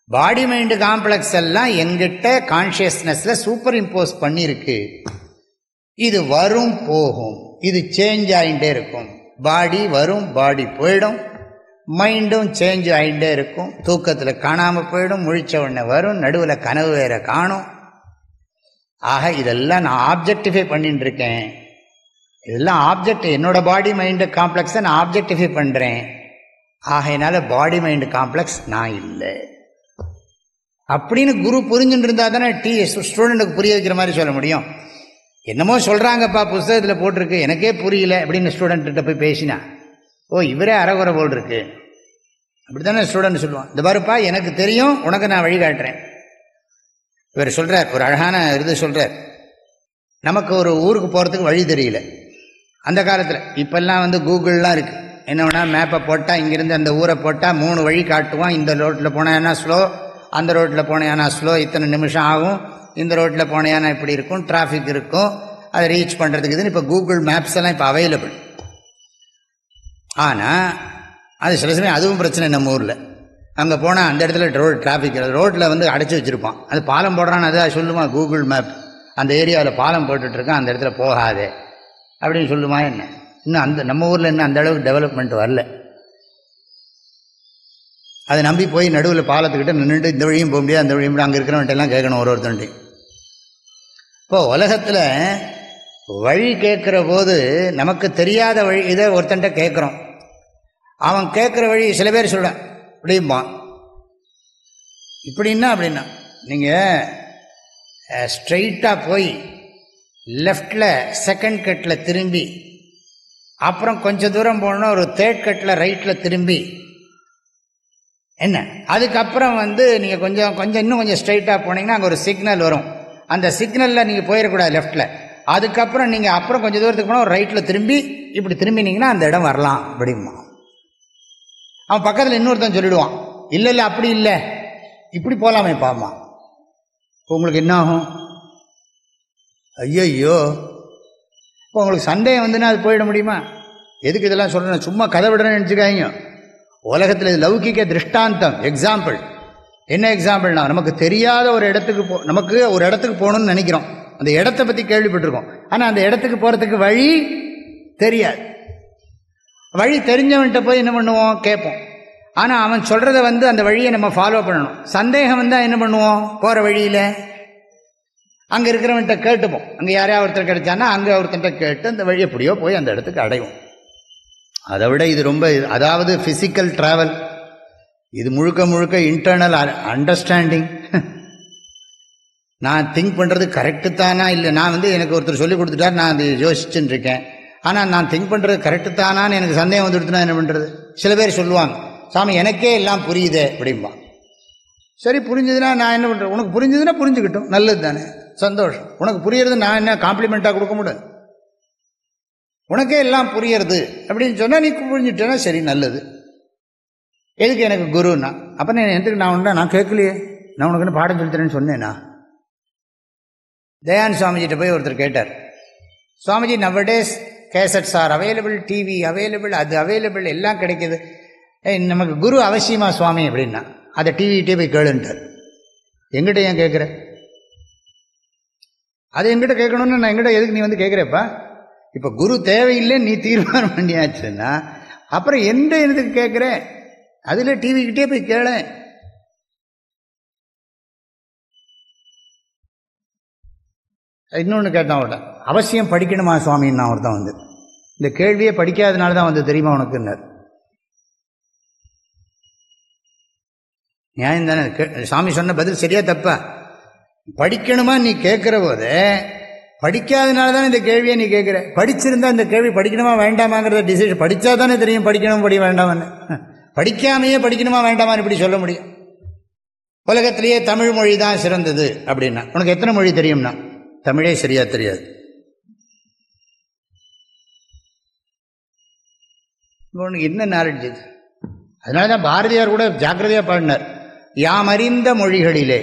Body mind complex எல்லாம் எங்கிட்ட கான்ஷியஸ்னஸ்ல சூப்பர் இம்போஸ் பண்ணியிருக்கு. இது வரும் போகும், இது சேஞ்ச் ஆகிட்டே இருக்கும். பாடி வரும் பாடி போயிடும், மைண்டும் சேஞ்ச் ஆகிட்டே இருக்கும். தூக்கத்தில் காணாமல் போயிடும், முழிச்ச உடனே வரும், நடுவில் கனவு வேற காணும். ஆக இதெல்லாம் நான் ஆப்ஜெக்டிஃபை பண்ணிட்டு இருக்கேன். இதெல்லாம் ஆப்ஜெக்ட், என்னோட பாடி மைண்டு காம்ப்ளெக்ஸை நான் ஆப்ஜெக்டிஃபை பண்ணுறேன். ஆகையினால பாடி மைண்டு காம்ப்ளெக்ஸ் நான் இல்லை அப்படின்னு குரு புரிஞ்சுட்டு இருந்தா தானே ஸ்டூடெண்ட்டுக்கு புரிய வைக்கிற மாதிரி சொல்ல முடியும். என்னமோ சொல்கிறாங்கப்பா புஸ்தகத்தில் போட்டிருக்கு, எனக்கே புரியல அப்படின்னு ஸ்டூடெண்ட்ட போய் பேசினா, ஓ இவரே அறகுறை போல் இருக்கு அப்படி தானே ஸ்டூடெண்ட் சொல்லுவான். இந்த பாருப்பா எனக்கு தெரியும், உனக்கு நான் வழிகாட்டுறேன். இவர் சொல்கிறார், ஒரு அழகான இது சொல்கிறார், நமக்கு ஒரு ஊருக்கு போகிறதுக்கு வழி தெரியல அந்த காலத்தில். இப்போல்லாம் கூகுள்லாம் இருக்குது, என்ன வேணால் மேப்பை போட்டால் இங்கேருந்து அந்த ஊரை போட்டால் 3 வழி காட்டுவான். இந்த ரோட்டில் போனேன்னா ஸ்லோ, அந்த ரோட்டில் போனேன்னா ஸ்லோ, இத்தனை நிமிஷம் ஆகும், இந்த ரோட்டில் போனேன்னா இப்படி இருக்கும், டிராஃபிக் இருக்கும், அதை ரீச் பண்ணுறதுக்கு இதுன்னு இப்போ கூகுள் மேப்ஸ் எல்லாம் இப்போ அவைலபிள். ஆனால் அது சில சமயம் அதுவும் பிரச்சனை. நம்ம ஊரில் அங்கே போனால் அந்த இடத்துல டிராஃபிக் ரோட்டில் அடைச்சி வச்சுருப்பான். அது பாலம் போடுறான்னு அதை சொல்லுவான் கூகுள் மேப், அந்த ஏரியாவில் பாலம் போட்டுட்ருக்கான், அந்த இடத்துல போகாதே அப்படின்னு சொல்லுமா என்ன? இன்னும் நம்ம ஊரில் இன்னும் அந்த அளவுக்கு டெவலப்மெண்ட் வரல. அதை நம்பி போய் நடுவில் பாலத்துக்கிட்ட நின்றுட்டு இந்த வழியும் போக முடியாது அந்த வழியும் முடியாது, அங்கே இருக்கிறவன்ட்டெல்லாம் கேட்கணும் ஒருத்தன்ட்டையும். இப்போ உலகத்தில் வழி கேட்குற போது நமக்கு தெரியாத வழி இதை ஒருத்தன்ட்ட கேட்குறோம். அவன் கேட்குற வழி சில பேர் சொல்ல அப்படியுமா இப்படின்னா அப்படின்னா, நீங்கள் ஸ்ட்ரெயிட்டாக போய் லெஃப்டில் செகண்ட் கட்டில் திரும்பி அப்புறம் கொஞ்சம் தூரம் போனோன்னா ஒரு தேர்ட் கட்டில் ரைட்டில் திரும்பி என்ன, அதுக்கப்புறம் நீங்கள் கொஞ்சம் இன்னும் கொஞ்சம் ஸ்ட்ரைட்டாக போனீங்கன்னா அங்கே ஒரு சிக்னல் வரும். அந்த சிக்னலில் நீங்கள் போயிடக்கூடாது லெஃப்டில். அதுக்கப்புறம் நீங்கள் அப்புறம் கொஞ்சம் தூரத்துக்கு போனால் ஒரு ரைட்டில் திரும்பி இப்படி திரும்பினீங்கன்னா அந்த இடம் வரலாம் அப்படிமா. அவன் பக்கத்தில் இன்னொருத்தன் சொல்லிடுவான், இல்லை இல்லை அப்படி இல்லை இப்படி போகலாமே பாமா. உங்களுக்கு என்ன ஆகும்? ஐயோ, இப்போ உங்களுக்கு சந்தேகம் வந்துன்னா அது போயிட முடியுமா? எதுக்கு இதெல்லாம் சொல்கிறேன், சும்மா கதை விடுறேன்னு நினச்சிக்காங்க. உலகத்தில் இது லௌகிக திருஷ்டாந்தம், எக்ஸாம்பிள். என்ன எக்ஸாம்பிள்னா, நமக்கு தெரியாத ஒரு இடத்துக்கு நமக்கு ஒரு இடத்துக்கு போகணும்னு நினைக்கிறோம், அந்த இடத்த பற்றி கேள்விப்பட்டிருக்கோம், ஆனால் அந்த இடத்துக்கு போகிறதுக்கு வழி தெரியாது. வழி தெரிஞ்சவன்கிட்ட போய் என்ன பண்ணுவோம், கேட்போம். ஆனால் அவன் சொல்கிறத அந்த வழியை நம்ம ஃபாலோ பண்ணணும். சந்தேகம் வந்தால் என்ன பண்ணுவோம், போகிற வழியில் அங்கே இருக்கிறவன்கிட்ட கேட்டுப்போம். அங்கே யாரையா ஒருத்தர் கிடைச்சானா அங்கே ஒருத்தர்கிட்ட கேட்டு அந்த வழி எப்படியோ போய் அந்த இடத்துக்கு அடைவோம். அதை விட இது ரொம்ப, அதாவது ஃபிசிக்கல் ட்ராவல், இது முழுக்க முழுக்க இன்டர்னல் அண்டர்ஸ்டாண்டிங். நான் திங்க் பண்ணுறது கரெக்டு தானா இல்லை, நான் எனக்கு ஒருத்தர் சொல்லி கொடுத்துட்டார், நான் அது யோசிச்சுட்டு இருக்கேன், ஆனால் நான் திங்க் பண்ணுறது கரெக்டு தானான்னு எனக்கு சந்தேகம் வந்துடுத்துனா என்ன பண்ணுறது? சில பேர் சொல்லுவாங்க, சாமி எனக்கே எல்லாம் புரியுதே அப்படிம்பா. சரி, புரிஞ்சுதுன்னா நான் என்ன பண்ணுறேன்? உனக்கு புரிஞ்சுதுன்னா புரிஞ்சுக்கிட்டோம், நல்லது தானே, சந்தோஷம். உனக்கு புரியறது நான் என்ன காம்ப்ளிமெண்ட்டாக கொடுக்க முடியாது? உனக்கே எல்லாம் புரியறது அப்படின்னு சொன்னால் நீ புரிஞ்சுட்டேன்னா சரி, நல்லது. எதுக்கு எனக்கு குருன்னா? அப்போ எதுக்கு நான் கேட்கலையே, நான் உனக்கு பாடம் சொல்லித்தரேன்னு சொன்னேன்னா. தயானந்த சுவாமிஜிட்ட போய் ஒருத்தர் கேட்டார், Swamiji nowadays cassettes are available, TV available, அது அவைலபிள், எல்லாம் கிடைக்கிது, நமக்கு குரு அவசியமா சுவாமி அப்படின்னா? அதை டிவிகிட்டே போய் கேளுன்ட்டார். எங்கிட்ட ஏன் கேட்குற? அது எங்கிட்ட கேட்கணும்னு நான் எங்கிட்ட எதுக்கு நீ கேட்குறப்பா? இப்போ குரு தேவையில்லைன்னு நீ தீர்மானம் பண்ணியாச்சுன்னா அப்புறம் எந்த எதுக்கு கேட்குற? அதில் டிவிக்கிட்டே போய் கேள. இன்னொன்று கேட்டான் அவர்கிட்ட, அவசியம் படிக்கணுமா சுவாமின்னு நான் ஒருத்தன் இந்த கேள்வியே படிக்காதனால தான் தெரியுமா உனக்குன்னார். நியாயம் தானே? சாமி சொன்ன பதில் சரியா தப்பா? படிக்கணுமா நீ கேட்குற போது படிக்காதனால தானே இந்த கேள்வியை நீ கேட்குற. படிச்சிருந்தா இந்த கேள்வி படிக்கணுமா வேண்டாமாங்கிறத டிசிஷன் படித்தா தானே தெரியும் படிக்கணும் படி வேண்டாமான்னு. படிக்காமையே படிக்கணுமா வேண்டாமான்னு இப்படி சொல்ல முடியும். உலகத்திலேயே தமிழ் மொழி தான் சிறந்தது அப்படின்னா உனக்கு எத்தனை மொழி தெரியும்னா தமிழே சரியா தெரியாது. உனக்கு என்ன நாலேஜ் இது? அதனால தான் பாரதியார் கூட ஜாக்கிரதையாக பாடினார், யாம் அறிந்த மொழிகளிலே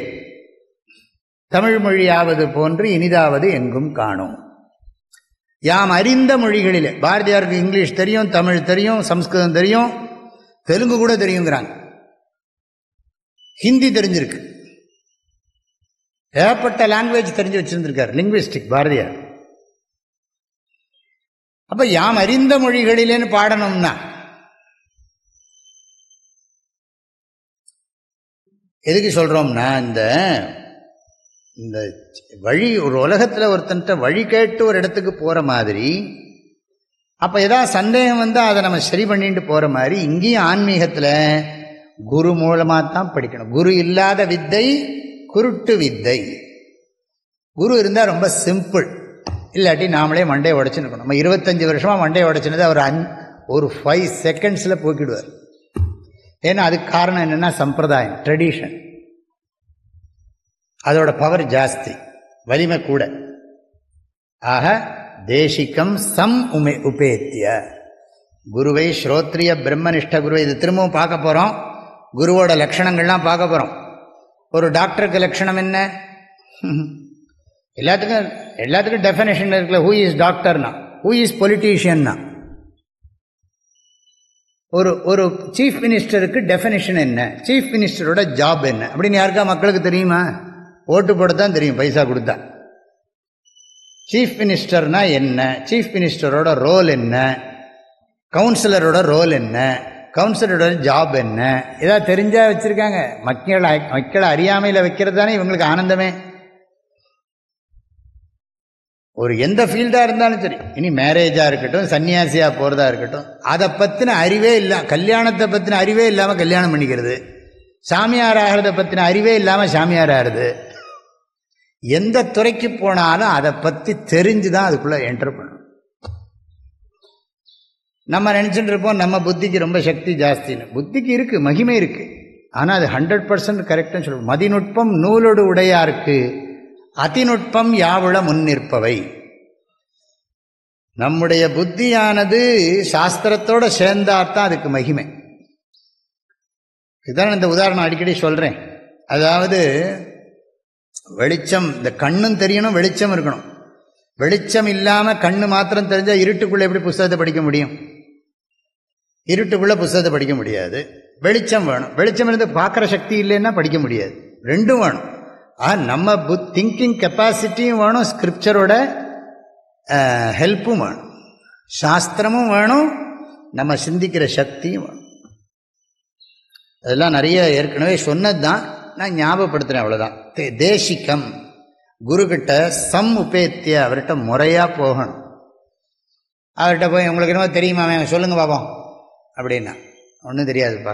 தமிழ் மொழியாவது போன்று இனிதாவது எங்கும் காணோம். யாம் அறிந்த மொழிகளிலே, பாரதியாருக்கு இங்கிலீஷ் தெரியும், தமிழ் தெரியும், சம்ஸ்கிருதம் தெரியும், தெலுங்கு கூட தெரியுங்கிறாங்க, ஹிந்தி தெரிஞ்சிருக்கு, ஏகப்பட்ட லாங்குவேஜ் தெரிஞ்சு வச்சிருந்திருக்கார் லிங்குவிஸ்டிக் பாரதியார். அப்ப யாம் அறிந்த மொழிகளிலேன்னு பாடணும்னா எதுக்கு சொல்றோம்னா இந்த இந்த வழி ஒரு உலகத்தில் ஒருத்தன்ட்ட வழி கேட்டு ஒரு இடத்துக்கு போற மாதிரி, அப்ப ஏதாவது சந்தேகம் வந்தால் அதை நம்ம சரி பண்ணிட்டு போற மாதிரி இங்கேயும் ஆன்மீகத்தில் குரு மூலமாக தான் படிக்கணும். குரு இல்லாத வித்தை குருட்டு வித்தை. குரு இருந்தால் ரொம்ப சிம்பிள், இல்லாட்டி நாமளே மண்டையை உடைச்சுன்னு நம்ம 25 வருஷமாக மண்டையை உடைச்சினது அவர் ஒரு 5 செகண்ட்ஸில் போக்கிடுவார். ஏன்னா அதுக்கு காரணம் என்னென்னா சம்பிரதாயம், ட்ரெடிஷன். அதோட பவர் ஜாஸ்தி, வலிமை கூட. ஆக தேசிகம் சம் உபேத்திய குருவை ஸ்ரோத்ரிய பிரம்மனிஷ்ட குருவை இது திரும்பவும் பார்க்க போகிறோம். குருவோட லட்சணங்கள்லாம் பார்க்க போகிறோம். ஒரு டாக்டருக்கு லட்சணம் என்ன? எல்லாத்துக்கும் டெஃபினேஷன் இருக்குல்ல. ஹூ இஸ் டாக்டர்னா, ஹூ இஸ் பொலிட்டீஷியன்னா. ஒரு சீஃப் மினிஸ்டருக்கு டெஃபினேஷன் என்ன, சீஃப் மினிஸ்டரோட ஜாப் என்ன அப்படின்னு யாருக்கா மக்களுக்கு தெரியுமா? ஓட்டு போடத்தான் தெரியும், பைசா கொடுத்தா. சீஃப் மினிஸ்டர்னா என்ன, சீஃப் மினிஸ்டரோட ரோல் என்ன, கவுன்சிலரோட ரோல் என்ன, கவுன்சிலரோட ஜாப் என்ன, ஏதாவது தெரிஞ்சா வச்சிருக்காங்க. மக்களை அறியாமையில் வைக்கிறது தானே இவங்களுக்கு ஆனந்தமே. ஒரு எந்த ஃபீல்டாக இருந்தாலும் சரி, இனி மேரேஜாக இருக்கட்டும், சன்னியாசியாக போகிறதா இருக்கட்டும், அதை பற்றின அறிவே இல்லை, கல்யாணத்தை பற்றின அறிவே இல்லாமல் கல்யாணம் பண்ணிக்கிறது, சாமியார் ஆகிறத பற்றின அறிவே இல்லாமல் சாமியார் ஆகிறது. எந்த துறைக்கு போனாலும் அதை பற்றி தெரிஞ்சு தான் அதுக்குள்ளே என்டர் பண்ணணும். நம்ம நினச்சிட்டு இருப்போம் நம்ம புத்திக்கு ரொம்ப சக்தி ஜாஸ்தின்னு. புத்திக்கு இருக்குது, மகிமை இருக்குது, ஆனால் அது 100% கரெக்டுன்னு சொல்லுவோம். மதிநுட்பம் நூலோடு உடையாருக்கு அதிநுட்பம் யாவுள முன்னிற்பவை. நம்முடைய புத்தியானது சாஸ்திரத்தோடு சேர்ந்தாத்தான் அதுக்கு மகிமை. இதுதான் இந்த உதாரணம் அடிக்கடி சொல்கிறேன். அதாவது வெளிச்சம், இந்த கண்ணும் தெரியணும், வெளிச்சம் இருக்கணும். வெளிச்சம் இல்லாமல் கண்ணு மாத்திரம் தெரிஞ்சால் இருட்டுக்குள்ளே எப்படி புஸ்தகத்தை படிக்க முடியும்? இருட்டுக்குள்ளே புஸ்தகத்தை படிக்க முடியாது. வெளிச்சம் வேணும். வெளிச்சம் இருந்து பார்க்குற சக்தி இல்லைன்னா படிக்க முடியாது. ரெண்டும் வேணும். நம்ம திங்கிங் கெப்பாசிட்டியும் வேணும், ஸ்கிரிப்சரோட ஹெல்ப்பும் வேணும், சாஸ்திரமும் வேணும், நம்ம சிந்திக்கிற சக்தியும் வேணும். அதெல்லாம் நிறைய ஏற்கனவே சொன்னது தான், நான் ஞாபகப்படுத்துகிறேன், அவ்வளோதான். தேசிகம் குருக்கிட்ட சம் உபேத்திய, அவர்கிட்ட முறையாக போகணும். அவர்கிட்ட போய் உங்களுக்கு என்னமோ தெரியுமா சொல்லுங்க பாப்போம் அப்படின்னா ஒன்றும் தெரியாதுப்பா.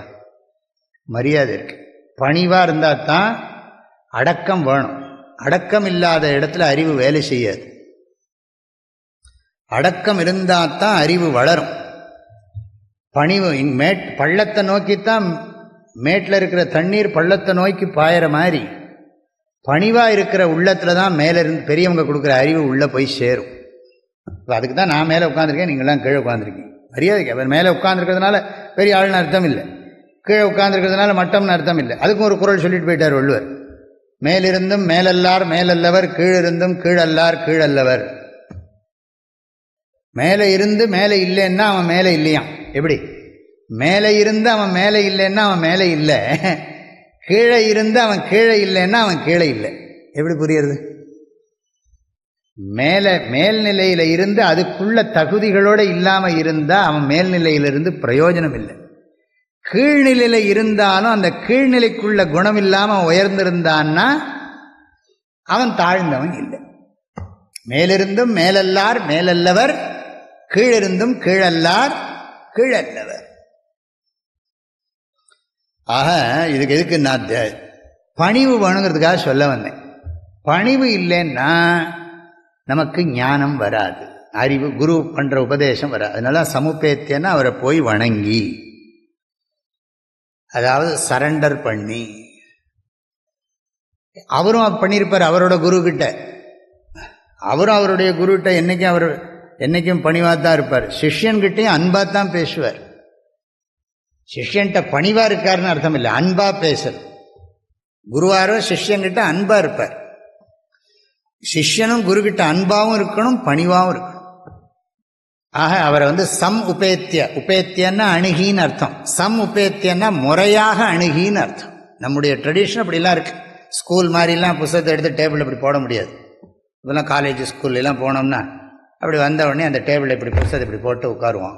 மரியாதை இருக்கு, பணிவாக இருந்தால் தான். அடக்கம் வேணும். அடக்கம் இல்லாத இடத்துல அறிவு வேலை செய்யாது. அடக்கம் இருந்தால் தான் அறிவு வளரும். பணிவு பள்ளத்தை நோக்கித்தான், மேட்டில் இருக்கிற தண்ணீர் பள்ளத்தை நோக்கி பாயிற மாதிரி பணிவாக இருக்கிற உள்ளத்தில் தான் மேலே இருந்து பெரியவங்க கொடுக்குற அறிவு உள்ளே போய் சேரும். இப்போ அதுக்கு தான் நான் மேலே உட்காந்துருக்கேன், நீங்களாம் கீழே உட்காந்துருக்கீங்க. மரியாதைக்கு அவர் மேலே உட்காந்துருக்கிறதுனால பெரிய ஆள்னு அர்த்தம் இல்லை, கீழே உட்காந்துருக்கிறதுனால மட்டம்னு அர்த்தம் இல்லை. அதுக்கும் ஒரு குறள் சொல்லிட்டு போயிட்டார் வள்ளுவர். மேலிருந்தும் மேலல்லார் மேலல்லவர், கீழிருந்தும் கீழல்லார் கீழல்லவர். மேலே இருந்து மேலே இல்லைன்னா அவன் மேலே இல்லையாம். எப்படி? மேலே இருந்து அவன் மேலே இல்லைன்னா அவன் மேலே இல்லை, கீழே இருந்து அவன் கீழே இல்லைன்னா அவன் கீழே இல்லை. எப்படி புரியுறது? மேல்நிலையில இருந்து அதுக்குள்ள தகுதிகளோடு இல்லாமல் இருந்தால் அவன் மேல்நிலையிலிருந்து பிரயோஜனம் இல்லை. கீழ்நிலையில இருந்தாலும் அந்த கீழ்நிலைக்குள்ள குணம் இல்லாமல் உயர்ந்திருந்தான்னா அவன் தாழ்ந்தவன் இல்லை. மேலிருந்தும் மேலல்லார் மேலல்லவர், கீழிருந்தும் கீழல்லார் கீழல்லவர். ஆக இதுக்கு எதுக்கு நான் பணிவு வேணுங்கிறதுக்காக சொல்ல வந்தேன். பணிவு இல்லைன்னா நமக்கு ஞானம் வராது, அறிவு குரு பண்ற உபதேசம் வராது. அதனால சமுபேத்தியன்னா அவரை போய் வணங்கி, அதாவது சரண்டர் பண்ணி. அவரும் பண்ணியிருப்பார் அவரோட குரு கிட்ட, அவரும் அவருடைய குருகிட்ட என்னைக்கும் பணிவாத்தான் இருப்பார். சிஷ்யன்கிட்டையும் அன்பாத்தான் பேசுவார். சிஷ்யன்கிட்ட பணிவா இருக்காருன்னு அர்த்தம் இல்லை, அன்பா பேசுற. குருவாரோ சிஷ்யன்கிட்ட அன்பா இருப்பார். சிஷ்யனும் குருகிட்ட அன்பாவும் இருக்கணும், பணிவாவும் இருக்கணும். ஆக அவரை சம் உபேத்திய, உபேத்தியன்னா அணுகின்னு அர்த்தம். சம் உபேத்தியன்னா முறையாக அணுகின்னு அர்த்தம். நம்முடைய ட்ரெடிஷன் அப்படிலாம் இருக்கு. ஸ்கூல் மாதிரிலாம் புத்தகத்தை எடுத்து டேபிள் இப்படி போட முடியாது. இப்போலாம் காலேஜ் ஸ்கூல்லாம் போனோம்னா அப்படி வந்த உடனே அந்த டேபிள் இப்படி புத்தகத்தை இப்படி போட்டு உட்காருவான்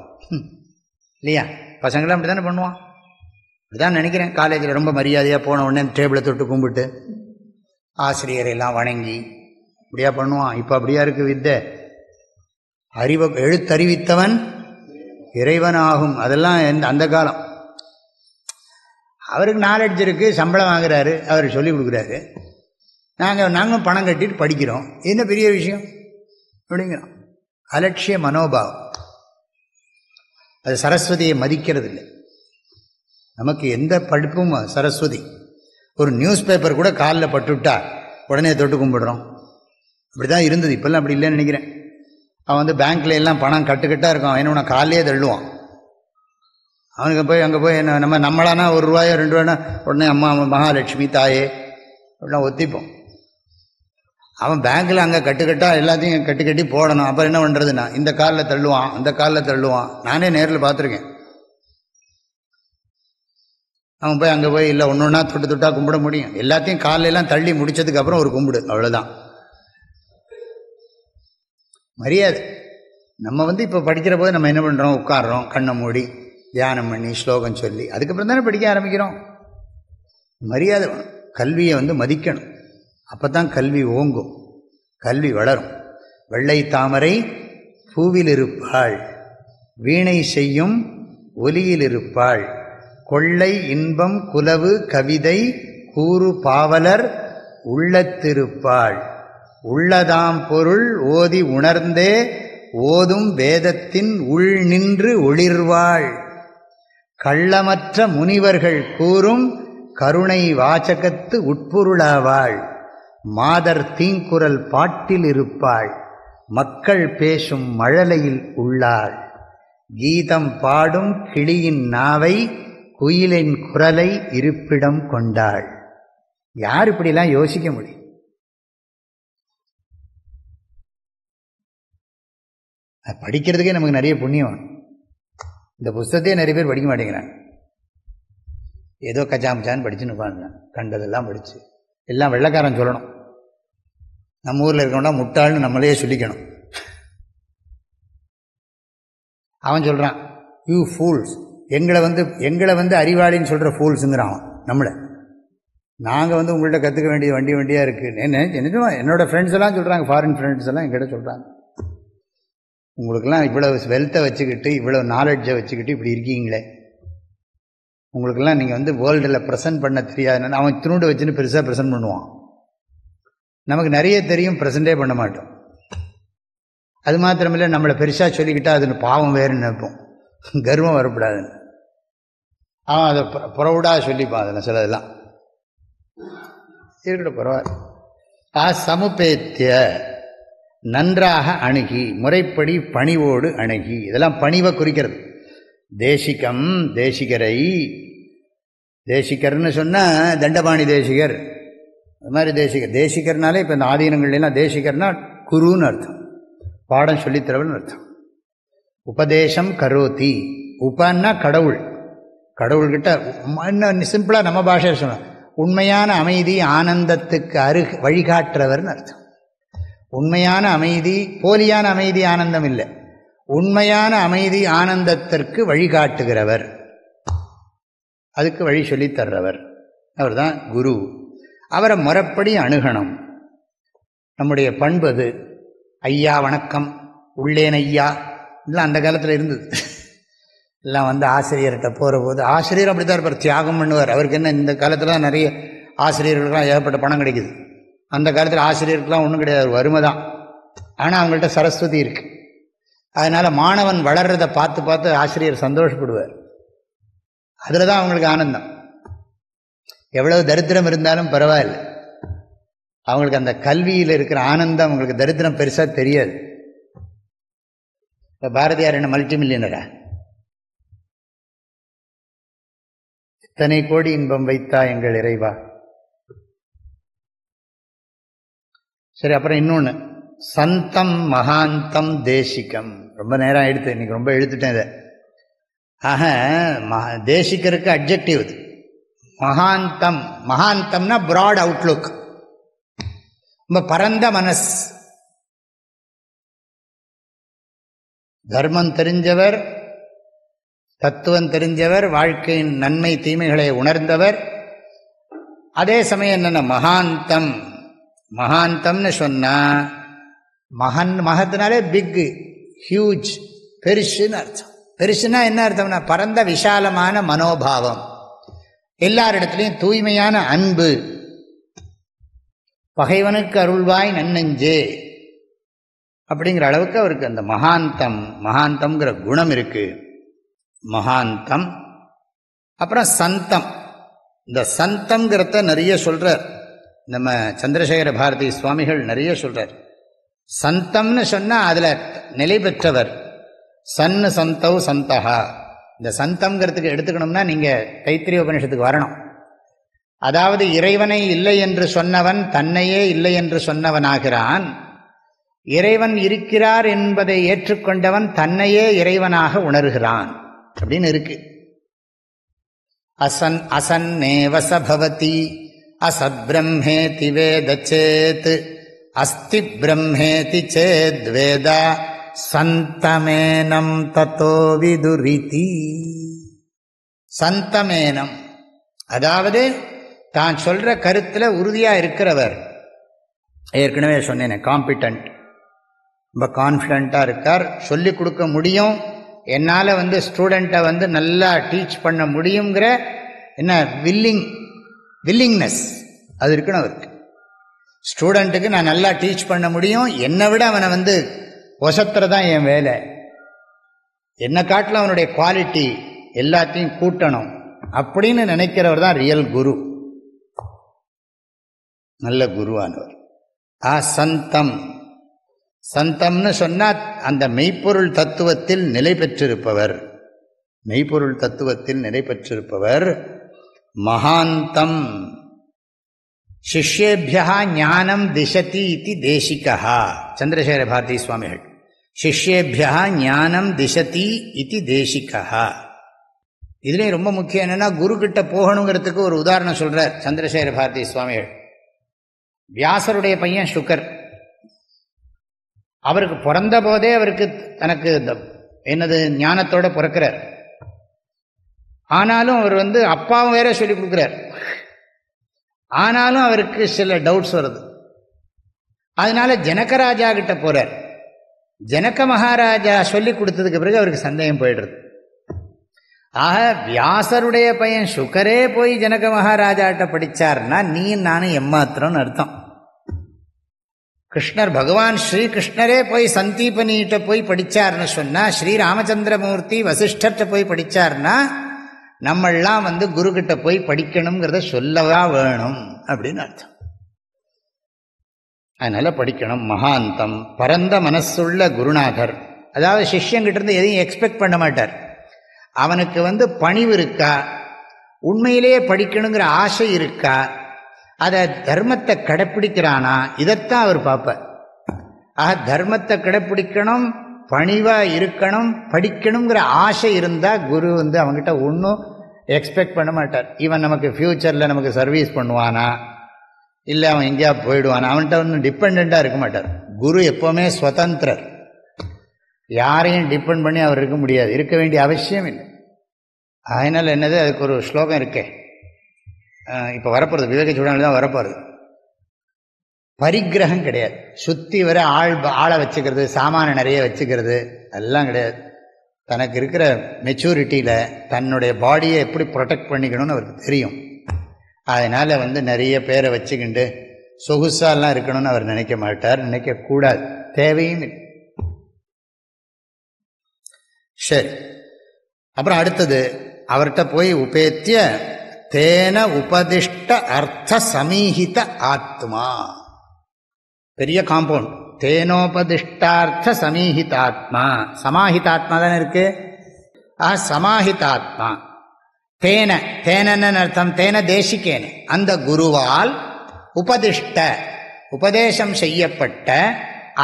இல்லையா? பசங்களாம் அப்படி தானே பண்ணுவான். அப்படிதான் நினைக்கிறேன். காலேஜில் ரொம்ப மரியாதையாக போன உடனே அந்த டேபிளை தொட்டு கும்பிட்டு ஆசிரியரையெல்லாம் வணங்கி அப்படியா பண்ணுவான். இப்போ அப்படியா இருக்கு வித்தை. எழுத்தறிவித்தவன் இறைவனாகும். அதெல்லாம் அந்த காலம். அவருக்கு நாலெட்ஜ் இருக்கு, சம்பளம் வாங்குறாரு, அவர் சொல்லி கொடுக்குறாரு. நாங்களும் பணம் கட்டிட்டு படிக்கிறோம். என்ன பெரிய விஷயம் அப்படிங்கிறோம். அலட்சிய மனோபாவம். அது சரஸ்வதியை மதிக்கிறது இல்லை. நமக்கு எந்த படிப்பும் சரஸ்வதி. ஒரு நியூஸ் பேப்பர் கூட காலில் பட்டுவிட்டா உடனே தொட்டு கும்பிடுறோம். அப்படி தான் இருந்தது. இப்போல்லாம் அப்படி இல்லைன்னு நினைக்கிறேன். அவன் பேங்க்ல எல்லாம் பணம் கட்டுக்கட்டாக இருக்கும். அவன் என்ன காலையே தள்ளுவான். அவனுக்கு போய் அங்கே போய் நம்மளானா ₹1 ₹2 உடனே அம்மா மகாலட்சுமி தாயே அப்படிலாம் ஒத்திப்போம். அவன் பேங்க்கில் அங்கே கட்டுக்கட்டா எல்லாத்தையும் கட்டி கட்டி போடணும். அப்புறம் என்ன பண்ணுறதுன்னா இந்த காலில் தள்ளுவான், அந்த காலில் தள்ளுவான். நானே நேரில் பார்த்துருக்கேன். அவன் போய் அங்கே போய் இல்லை ஒன்று ஒன்றா தொட்டு தொட்டா கும்பிட முடியும். எல்லாத்தையும் காலையெல்லாம் தள்ளி முடிச்சதுக்கு அப்புறம் ஒரு கும்பிடு, அவ்வளோதான் மரியாதை. நம்ம இப்போ படிக்கிற போது நம்ம என்ன பண்ணுறோம்? உட்காடுறோம், கண்ணை மூடி தியானம் பண்ணி ஸ்லோகம் சொல்லி அதுக்கப்புறம் தானே படிக்க ஆரம்பிக்கிறோம். மரியாதை வேணும். கல்வியை மதிக்கணும். அப்போ தான் கல்வி ஓங்கும், கல்வி வளரும். வெள்ளை தாமரை பூவில் இருப்பாள், வீணை செய்யும் ஒலியில் இருப்பாள், கொள்ளை இன்பம் குலவு கவிதை கூறு பாவலர் உள்ளத்திருப்பாள், உள்ளதாம் பொருள் ஓதி உணர்ந்தே ஓதும் வேதத்தின் உள் நின்று ஒளிர்வாள், கள்ளமற்ற முனிவர்கள் கூறும் கருணை வாசகத்து உட்பொருளாவாள், மாதர் தீங்குரல் பாட்டில் இருப்பாள், மக்கள் பேசும் மழலையில் உள்ளாள், கீதம் பாடும் கிளியின் நாவை குயிலின் குரலை இருப்பிடம் கொண்டாள். யார் இப்படிலாம் யோசிக்க முடியும்? படிக்கிறதுக்கே நமக்கு நிறைய புண்ணியம். இந்த புஸ்தத்தையே நிறைய பேர் படிக்க மாட்டேங்கிறாங்க. ஏதோ கச்சாமச்சான்னு படிச்சுன்னு உட்காந்து கண்டதெல்லாம் படிச்சு எல்லாம் வெள்ளைக்காரன் சொல்லணும். நம்ம ஊரில் இருக்கோம்னா முட்டாள்னு நம்மளே சொல்லிக்கணும். அவன் சொல்கிறான் யூ ஃபூல்ஸ், எங்களை அறிவாளின்னு சொல்கிற ஃபூல்ஸுங்கிறான் நம்மளை. நாங்கள் உங்கள்கிட்ட கற்றுக்க வேண்டியது வண்டியாக இருக்குது. என்னோடய ஃப்ரெண்ட்ஸ் எல்லாம் சொல்கிறாங்க, ஃபாரின் ஃப்ரெண்ட்ஸ் எல்லாம் எங்கிட்ட சொல்கிறாங்க, உங்களுக்கெல்லாம் இவ்வளவு வெல்த்தை வச்சுக்கிட்டு இவ்வளவு நாலெட்ஜை வச்சுக்கிட்டு இப்படி இருக்கீங்களே, உங்களுக்கெல்லாம் நீங்கள் வேர்ல்டில் ப்ரெசென்ட் பண்ண தெரியாதுன்னு அவன் திருண்டு வச்சுன்னு பெருசாக ப்ரெசென்ட் பண்ணுவான். நமக்கு நிறைய தெரியும், ப்ரெசென்டே பண்ண மாட்டோம். அது மாத்திரமில்லை, நம்மளை பெருசாக சொல்லிக்கிட்டால் அதுன்னு பாவம் வேறுன்னு நினைப்போம், கர்வம் வரக்கூடாதுன்னு. அவன் அதை ப்ரௌடாக சொல்லிப்பான். அதில் சிலதெல்லாம் இருக்கட்டும், பரவாயில்ல. சமுபேத்திய நன்றாக அணுகி, முறைப்படி பணிவோடு அணுகி, இதெல்லாம் பணிவை குறிக்கிறது. தேசிகம், தேசிகரை, தேசிகர்னு சொன்னால் தண்டபாணி தேசிகர், அது மாதிரி தேசிகர். தேசிகர்னாலே இப்போ இந்த ஆதீனங்கள்லாம் தேசிகர்னா குருன்னு அர்த்தம், பாடம் சொல்லித்தரவன் அர்த்தம். உபதேசம் கரோதி, உபன்னா கடவுள், கடவுள்கிட்ட இன்னும் சிம்பிளாக நம்ம பாஷையில் சொன்னோம், உண்மையான அமைதி ஆனந்தத்துக்கு வழிகாட்டுறவர்னு அர்த்தம். உண்மையான அமைதி, போலியான அமைதி ஆனந்தம் இல்லை, உண்மையான அமைதி ஆனந்தத்திற்கு வழிகாட்டுகிறவர், அதுக்கு வழி சொல்லித்தர்றவர், அவர் தான் குரு. அவரை முறைப்படி அணுகணும். நம்முடைய பண்பு அது. ஐயா வணக்கம், உள்ளேன் ஐயா, இதெல்லாம் அந்த காலத்தில் இருந்தது. எல்லாம் ஆசிரியர்கிட்ட போகிற போது, ஆசிரியர் அப்படி தான் இருப்பார், தியாகம் பண்ணுவார். அவருக்கு என்ன, இந்த காலத்தில் நிறைய ஆசிரியர்களுக்கெல்லாம் ஏகப்பட்ட பணம் கிடைக்குது. அந்த காலத்தில் ஆசிரியருக்கெல்லாம் ஒன்றும் கிடையாது, வறுமை தான். ஆனால் அவங்கள்ட்ட சரஸ்வதி இருக்கு. அதனால் மாணவன் வளர்றதை பார்த்து பார்த்து ஆசிரியர் சந்தோஷப்படுவார். அதில் தான் அவங்களுக்கு ஆனந்தம். எவ்வளவு தரித்திரம் இருந்தாலும் பரவாயில்லை, அவங்களுக்கு அந்த கல்வியில் இருக்கிற ஆனந்தம் அவங்களுக்கு தரித்திரம் பெருசாக தெரியாது. இப்போ பாரதியார் என்ன மல்டி மில்லியனரா? இத்தனை கோடி இன்பம் வைத்தா எங்கள் இறைவா. சரி, அப்புறம் இன்னொன்று, சந்தம் மகாந்தம் தேசிகம். ரொம்ப நேரம் ஆயிடுத்து, இன்னைக்கு ரொம்ப எழுத்துட்டேன் இதை. ஆக தேசிகருக்கு அட்ஜெக்டிவ் இது. மகாந்தம், மகாந்தம்னா பிராட் அவுட்லுக், ரொம்ப பரந்த மனஸ். தர்மம் தெரிஞ்சவர், தத்துவம் தெரிஞ்சவர், வாழ்க்கையின் நன்மை தீமைகளை உணர்ந்தவர். அதே சமயம் என்னென்ன மகாந்தம், மகாந்தம்னு சொன்னா மகத்தினாலே பிக், ஹியூஜ், பெருசுன்னு அர்த்தம். பெருசுன்னா என்ன அர்த்தம்னா பரந்த விஷாலமான மனோபாவம், எல்லாரிடத்துலையும் தூய்மையான அன்பு, பகைவனுக்கு அருள்வாய் நன்னெஞ்சே அப்படிங்கிற அளவுக்கு அவருக்கு அந்த மகாந்தம், மகாந்தம்ங்கிற குணம் இருக்கு. மகாந்தம். அப்புறம் சந்தம். இந்த சந்தம்ங்கிறத நிறைய சொல்றார் நம்ம சந்திரசேகர பாரதி சுவாமிகள், நிறைய சொல்றார். சந்தம்னு சொன்னா அதுல நிலை பெற்றவர். சன்னு சந்தௌ சந்தகா. இந்த சந்தம்ங்கிறதுக்கு எடுத்துக்கணும்னா நீங்க தைத்திரிய உபநிஷத்துக்கு வரணும். அதாவது இறைவனை இல்லை என்று சொன்னவன் தன்னையே இல்லை என்று சொன்னவனாகிறான். இறைவன் இருக்கிறார் என்பதை ஏற்றுக்கொண்டவன் தன்னையே இறைவனாக உணர்கிறான் அப்படின்னு இருக்கு. அசன் அசன்னேவச பவதி அசத் பிரம்மேதி வேத சேத் அஸ்தி பிரம்மேதி சேத் வேத சந்தமேனம் ததோ விதுரிதி. சந்தமேனம் அதாவது தான் சொல்ற கருத்துல உறுதியா இருக்கிறவர். ஏற்கனவே சொன்னேன், காம்பிட்டன்ட், ரொம்ப கான்ஃபிடண்டா இருக்கார், சொல்லிக் கொடுக்க முடியும், என்னால் ஸ்டூடெண்ட்டை நல்லா டீச் பண்ண முடியுங்கிற என்ன வில்லிங்னஸ் அது இருக்கணும் அவருக்கு. ஸ்டூடெண்ட்டுக்கு நான் நல்லா டீச் பண்ண முடியும், என்னை விட அவனை ஒசத்துறதான் என் வேலை, என்னை காட்டில் அவனுடைய குவாலிட்டி எல்லாத்தையும் கூட்டணும் அப்படின்னு நினைக்கிறவர் தான் ரியல் குரு, நல்ல குருவானவர். சந்தம், சந்தம்னு சொன்னா அந்த மெய்ப்பொருள் தத்துவத்தில் நிலை பெற்றிருப்பவர், மெய்ப்பொருள் தத்துவத்தில் நிலை பெற்றிருப்பவர். மகாந்தம். சிஷ்யேபியா ஞானம் திசதி இதி தேசிகா. சந்திரசேகர பாரதி சுவாமிகள். சிஷ்யேபியா ஞானம் திசதி இதி தேசிகா. இதுலேயும் ரொம்ப முக்கியம் என்னன்னா, குரு கிட்ட போகணுங்கிறதுக்கு ஒரு உதாரணம் சொல்றார் சந்திரசேகர பாரதி சுவாமிகள். வியாசருடைய பையன் சுகர், அவருக்கு பிறந்த போதே அவருக்கு தனக்கு என்னது ஞானத்தோட பிறக்கிறார். ஆனாலும் அவர் அப்பாவும் வேற சொல்லி கொடுக்குறார். ஆனாலும் அவருக்கு சில டவுட்ஸ் வருது. அதனால ஜனகராஜா கிட்ட போறார். ஜனக மகாராஜா சொல்லி கொடுத்ததுக்கு பிறகு அவருக்கு சந்தேகம் போயிடுறது. ஆக வியாசருடைய பையன் சுகரே போய் ஜனக மகாராஜாட்ட படிச்சார்னா நீ நானும் எம்மாத்திரம்னு அர்த்தம். கிருஷ்ணர், பகவான் ஸ்ரீகிருஷ்ணரே போய் சந்தீபனிகிட்ட போய் படிச்சார்னு சொன்னா, ஸ்ரீராமச்சந்திரமூர்த்தி வசிஷ்டர்கிட்ட போய் படிச்சார்னா நம்மெல்லாம் குரு கிட்ட போய் படிக்கணுங்கிறத சொல்லவா வேணும் அப்படின்னு அர்த்தம். அதனால படிக்கணும். மகாந்தம், பரந்த மனசுள்ள குருநாதர். அதாவது சிஷ்யங்கிட்ட இருந்து எதையும் எக்ஸ்பெக்ட் பண்ண மாட்டார். அவனுக்கு பணிவு இருக்கா, உண்மையிலேயே படிக்கணுங்கிற ஆசை இருக்கா, அதை தர்மத்தை கடைப்பிடிக்கிறானா, இதைத்தான் அவர் பார்ப்பார். ஆக தர்மத்தை கடைப்பிடிக்கணும், பணிவா இருக்கணும், படிக்கணுங்கிற ஆசை இருந்தா குரு அவங்ககிட்ட ஒன்றும் எக்ஸ்பெக்ட் பண்ண மாட்டார். இவன் நமக்கு ஃபியூச்சரில் நமக்கு சர்வீஸ் பண்ணுவானா, இல்லை அவன் எங்கேயா போயிடுவானா, அவன்கிட்ட ஒன்றும் டிபெண்டாக இருக்க மாட்டார். குரு எப்போவுமே சுதந்திரர், யாரையும் டிபெண்ட் பண்ணி அவர் இருக்க முடியாது, இருக்க வேண்டிய அவசியம் இல்லை. அதனால் என்னது, அதுக்கு ஒரு ஸ்லோகம் இருக்கே, இப்போ வரப்போகிறது, விவேக சூடானது தான் வரப்போகிறது. பரிகிரகம் கிடையாது, சுற்றி வர ஆளை வச்சுக்கிறது, சாமான நிறைய வச்சுக்கிறது எல்லாம் கிடையாது. தனக்கு இருக்கிற மெச்சூரிட்டியில் தன்னுடைய பாடியை எப்படி ப்ரொடெக்ட் பண்ணிக்கணும்னு அவருக்கு தெரியும். அதனால் நிறைய பேரை வச்சுக்கிண்டு சொகுசாலாம் இருக்கணும்னு அவர் நினைக்க மாட்டார், நினைக்கக்கூடாது, தேவையும் இல்லை. சரி, அப்புறம் அடுத்தது அவர்கிட்ட போய் உபேத்திய தேன உபதிஷ்ட அர்த்த சமீஹித ஆத்மா, பெரிய காம்பவுண்ட், தேனோபதிஷ்டார்த்த சமீஹிதாத்மா, சமாஹிதாத்மா தானே இருக்கு. சமாஹிதாத்மா தேன, தேனன்னு அர்த்தம், தேன தேசிக்கேன, அந்த குருவால் உபதிஷ்ட உபதேசம் செய்யப்பட்ட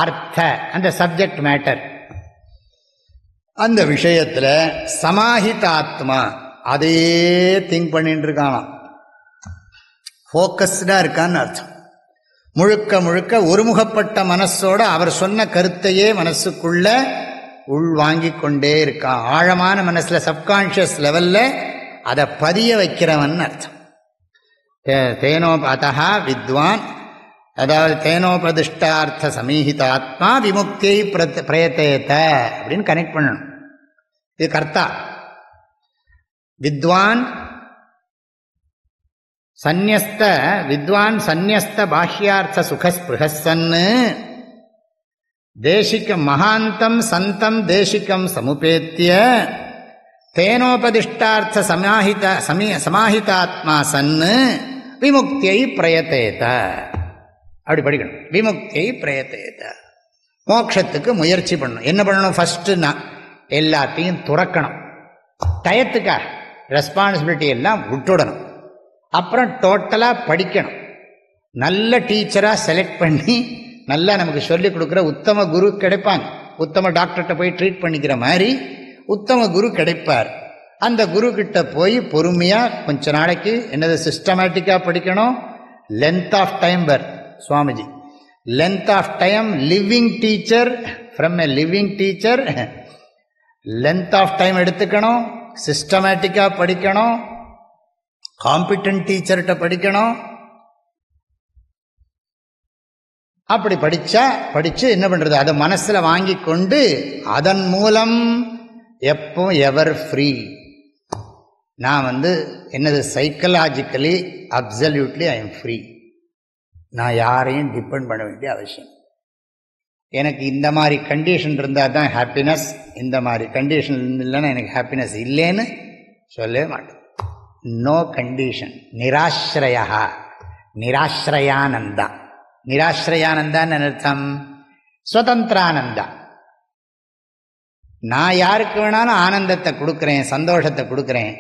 அர்த்த அந்த சப்ஜெக்ட் மேட்டர், அந்த விஷயத்தில் சமாஹிதாத்மா அதே திங்க் பண்ணிட்டு இருக்கானாம், ஃபோக்கஸ்டா இருக்கான்னு அர்த்தம். முழுக்க முழுக்க ஒருமுகப்பட்ட மனசோட அவர் சொன்ன கருத்தையே மனசுக்குள்ள உள்வாங்கிக் கொண்டே இருக்கான். ஆழமான மனசுல, சப்கான்ஷியஸ் லெவல்ல அதை பதிய வைக்கிறவன் அர்த்தம். தேனோபதா வித்வான், அதாவது தேனோபதிஷ்டார்த்த சமீஹிதாத்மா விமுக்தியை பிரயத்தேத அப்படின்னு கனெக்ட் பண்ணணும். இது கர்த்தா. வித்வான் சந்நியஸ்த, வித்வான் சந்நியஸ்த பாஹ்யார்த்த சுகஸ்பிருஹஸ்ஸன்னு தேசிகம் மகாந்தம் சந்தம் தேசிகம் சமுபேத்திய தேனோபதிஷ்டார்த்த சமாஹிதாத்மா சன்னு விமுக்தியை பிரயத்தேத. அப்படி படிக்கணும். விமுக்தியை பிரயத்தேத, மோட்சத்துக்கு முயற்சி பண்ணணும். என்ன பண்ணணும்? ஃபர்ஸ்ட்னா எல்லாத்தையும் துறக்கணும், டயத்துக்காக ரெஸ்பான்சிபிலிட்டி எல்லாம் விட்டுடணும். அப்புறம் டோட்டலாக படிக்கணும். நல்ல டீச்சராக செலக்ட் பண்ணி நல்லா நமக்கு சொல்லிக் கொடுக்குற உத்தம குரு கிடைப்பாங்க. உத்தம டாக்டர்கிட்ட போய் ட்ரீட் பண்ணிக்கிற மாதிரி உத்தம குரு கிடைப்பார். அந்த குரு கிட்ட போய் பொறுமையாக கொஞ்ச நாளைக்கு என்னது சிஸ்டமேட்டிக்காக படிக்கணும். Length of time per Swamiji, length of time, living teacher, from a living teacher length of time எடுத்துக்கணும், சிஸ்டமேட்டிக்காக படிக்கணும், காம்பிட்டன்ட் டீச்சர்கிட்ட படிக்கணும். அப்படி படித்து என்ன பண்ணுறது, அதை மனசில் வாங்கி கொண்டு அதன் மூலம் எப்போ எவர் ஃப்ரீ. நான் என்னது psychologically absolutely I am free. நான் யாரையும் டிபெண்ட் பண்ண வேண்டிய அவசியம். எனக்கு இந்த மாதிரி கண்டிஷன் இருந்தால் தான் ஹாப்பினஸ், இந்த மாதிரி கண்டிஷன் இல்லைன்னா எனக்கு ஹாப்பினஸ் இல்லைன்னு சொல்லவே மாட்டேன். No condition. நிராஸ்ரயா, நிராஸ்ரயானந்தா. நிராஸ்ரயானந்தான்னு அர்த்தம் ஸ்வதந்திரானந்தா. நான் யாருக்கு வேணாலும் ஆனந்தத்தை கொடுக்குறேன், சந்தோஷத்தை கொடுக்குறேன்.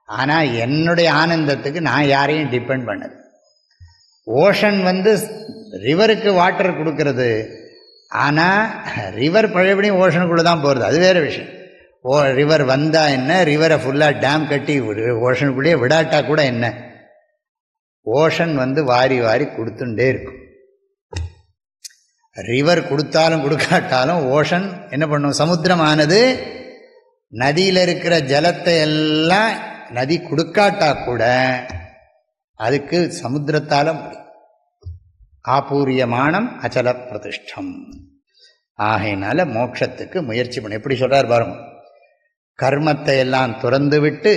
ஆனால் என்னுடைய ஆனந்தத்துக்கு நான் யாரையும் டிபெண்ட் பண்ணது. ஓஷன் ரிவருக்கு வாட்டர் கொடுக்கறது, ஆனால் ரிவர் பழையபடியும் ஓஷனுக்குள்ளே தான் போகிறது, அது வேறு விஷயம். ரிவர் வந்தால் என்ன, ரிவரை ஃபுல்லாக டேம் கட்டி ஓஷனுக்குள்ளேயே விடாட்டா கூட என்ன, ஓஷன் வாரி வாரி கொடுத்துட்டே இருக்கும். ரிவர் கொடுத்தாலும் கொடுக்காட்டாலும் ஓஷன் என்ன பண்ணும், சமுத்திரமானது நதியில் இருக்கிற ஜலத்தை எல்லாம் நதி கொடுக்காட்டா கூட அதுக்கு சமுத்திரத்தால முடியும். ஆபூரியமானம் அச்சல பிரதிஷ்டம். ஆகையினால மோட்சத்துக்கு முயற்சி பண்ண. எப்படி சொல்றார் பாருங்க, கர்மத்தை எல்லாம் துறந்து விட்டு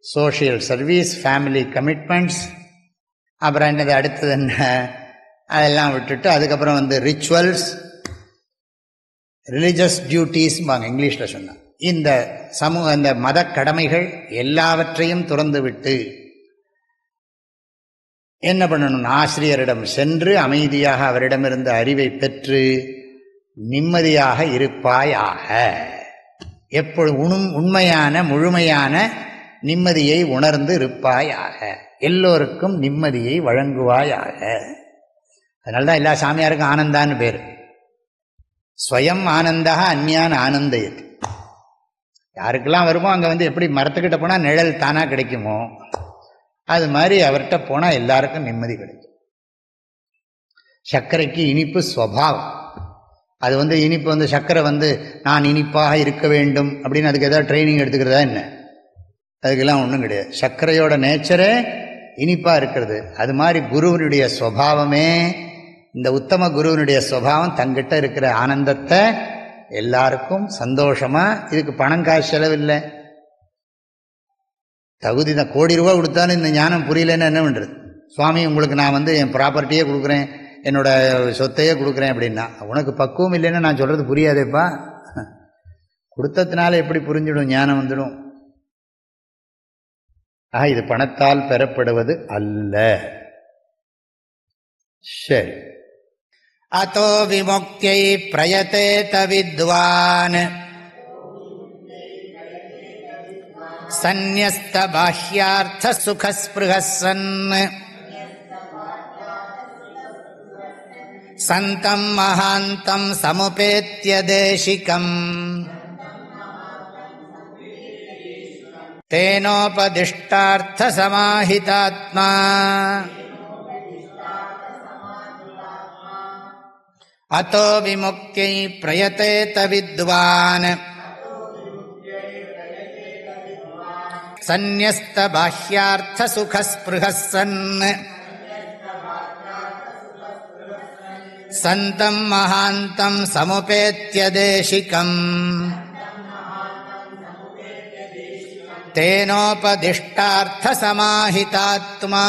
சோஷியல் சர்வீஸ், ஃபேமிலி கமிட்மெண்ட்ஸ், அப்புறம் என்னது அடுத்தது என்ன, அதெல்லாம் விட்டுட்டு அதுக்கப்புறம் ரிச்சுவல்ஸ், ரிலிஜியஸ் டியூட்டிஸ் இங்கிலீஷில் சொன்னான். இந்த இந்த மத கடமைகள் எல்லாவற்றையும் துறந்து விட்டு என்ன பண்ணணும், ஆசிரியரிடம் சென்று அமைதியாக அவரிடமிருந்து அறிவை பெற்று நிம்மதியாக இருப்பாயாக. எப்பொழுது உண்மையான முழுமையான நிம்மதியை உணர்ந்து இருப்பாயாக, எல்லோருக்கும் நிம்மதியை வழங்குவாயாக. அதனால்தான் எல்லா சாமியாருக்கும் ஆனந்தான்னு பேர். ஸ்வயம் ஆனந்தா அந்நியான் ஆனந்தயது. யாருக்கெல்லாம் வருமோ அங்கே எப்படி மரத்துக்கிட்ட போனால் நிழல் தானாக கிடைக்குமோ அது மாதிரி அவர்கிட்ட போனால் எல்லாருக்கும் நிம்மதி கிடைக்கும். சர்க்கரைக்கு இனிப்பு ஸ்வபாவம். அது இனிப்பு சர்க்கரை நான் இனிப்பாக இருக்க வேண்டும் அப்படின்னு அதுக்கு ஏதாவது ட்ரைனிங் எடுத்துக்கிறதா என்ன? அதுக்கெல்லாம் ஒன்றும் கிடையாது. சர்க்கரையோட நேச்சரே இனிப்பாக இருக்கிறது. அது மாதிரி குருவனுடைய ஸ்வபாவமே, இந்த உத்தம குருவனுடைய ஸ்வபாவம் தங்கிட்ட இருக்கிற ஆனந்தத்தை எல்லாருக்கும் சந்தோஷமாக, இதுக்கு பணம் காசு செலவில்லை. தகுதி தான். கோடி ரூபா கொடுத்தாலும் இந்த ஞானம் புரியலன்னு என்ன பண்ணுறது? சுவாமி உங்களுக்கு நான் என் ப்ராப்பர்ட்டியே கொடுக்குறேன், என்னோட சொத்தையே கொடுக்குறேன் அப்படின்னா, உனக்கு பக்குவம் இல்லைன்னு நான் சொல்கிறது புரியாதேப்பா. கொடுத்ததுனால எப்படி புரிஞ்சிடும், ஞானம் வந்துடும். இது பணத்தால் பெறப்படுவது அல்ல. சரி. அதோ விமுக்தியை பிரயதேத வித்வான் சந்நியஸ்த பாஹ்யார்த்த சுகஸ்பிருஹஸ்ஸன் சந்தம் மகாந்தம் சமுபேத்ய தேசிகம் தேனோபதிஷ்டார்த்த சமாஹிதாத்மா அதோ விமுக்தியை பிரயதேத வித்வான் சந்நியஸ்த பாஹ்யார்த்த சுகஸ்பிருஹஸ்ஸன் சந்தம் மகாந்தம் சமுபேத்ய தேசிகம் தேனோபதிஷ்டார்த்த சமாஹிதாத்மா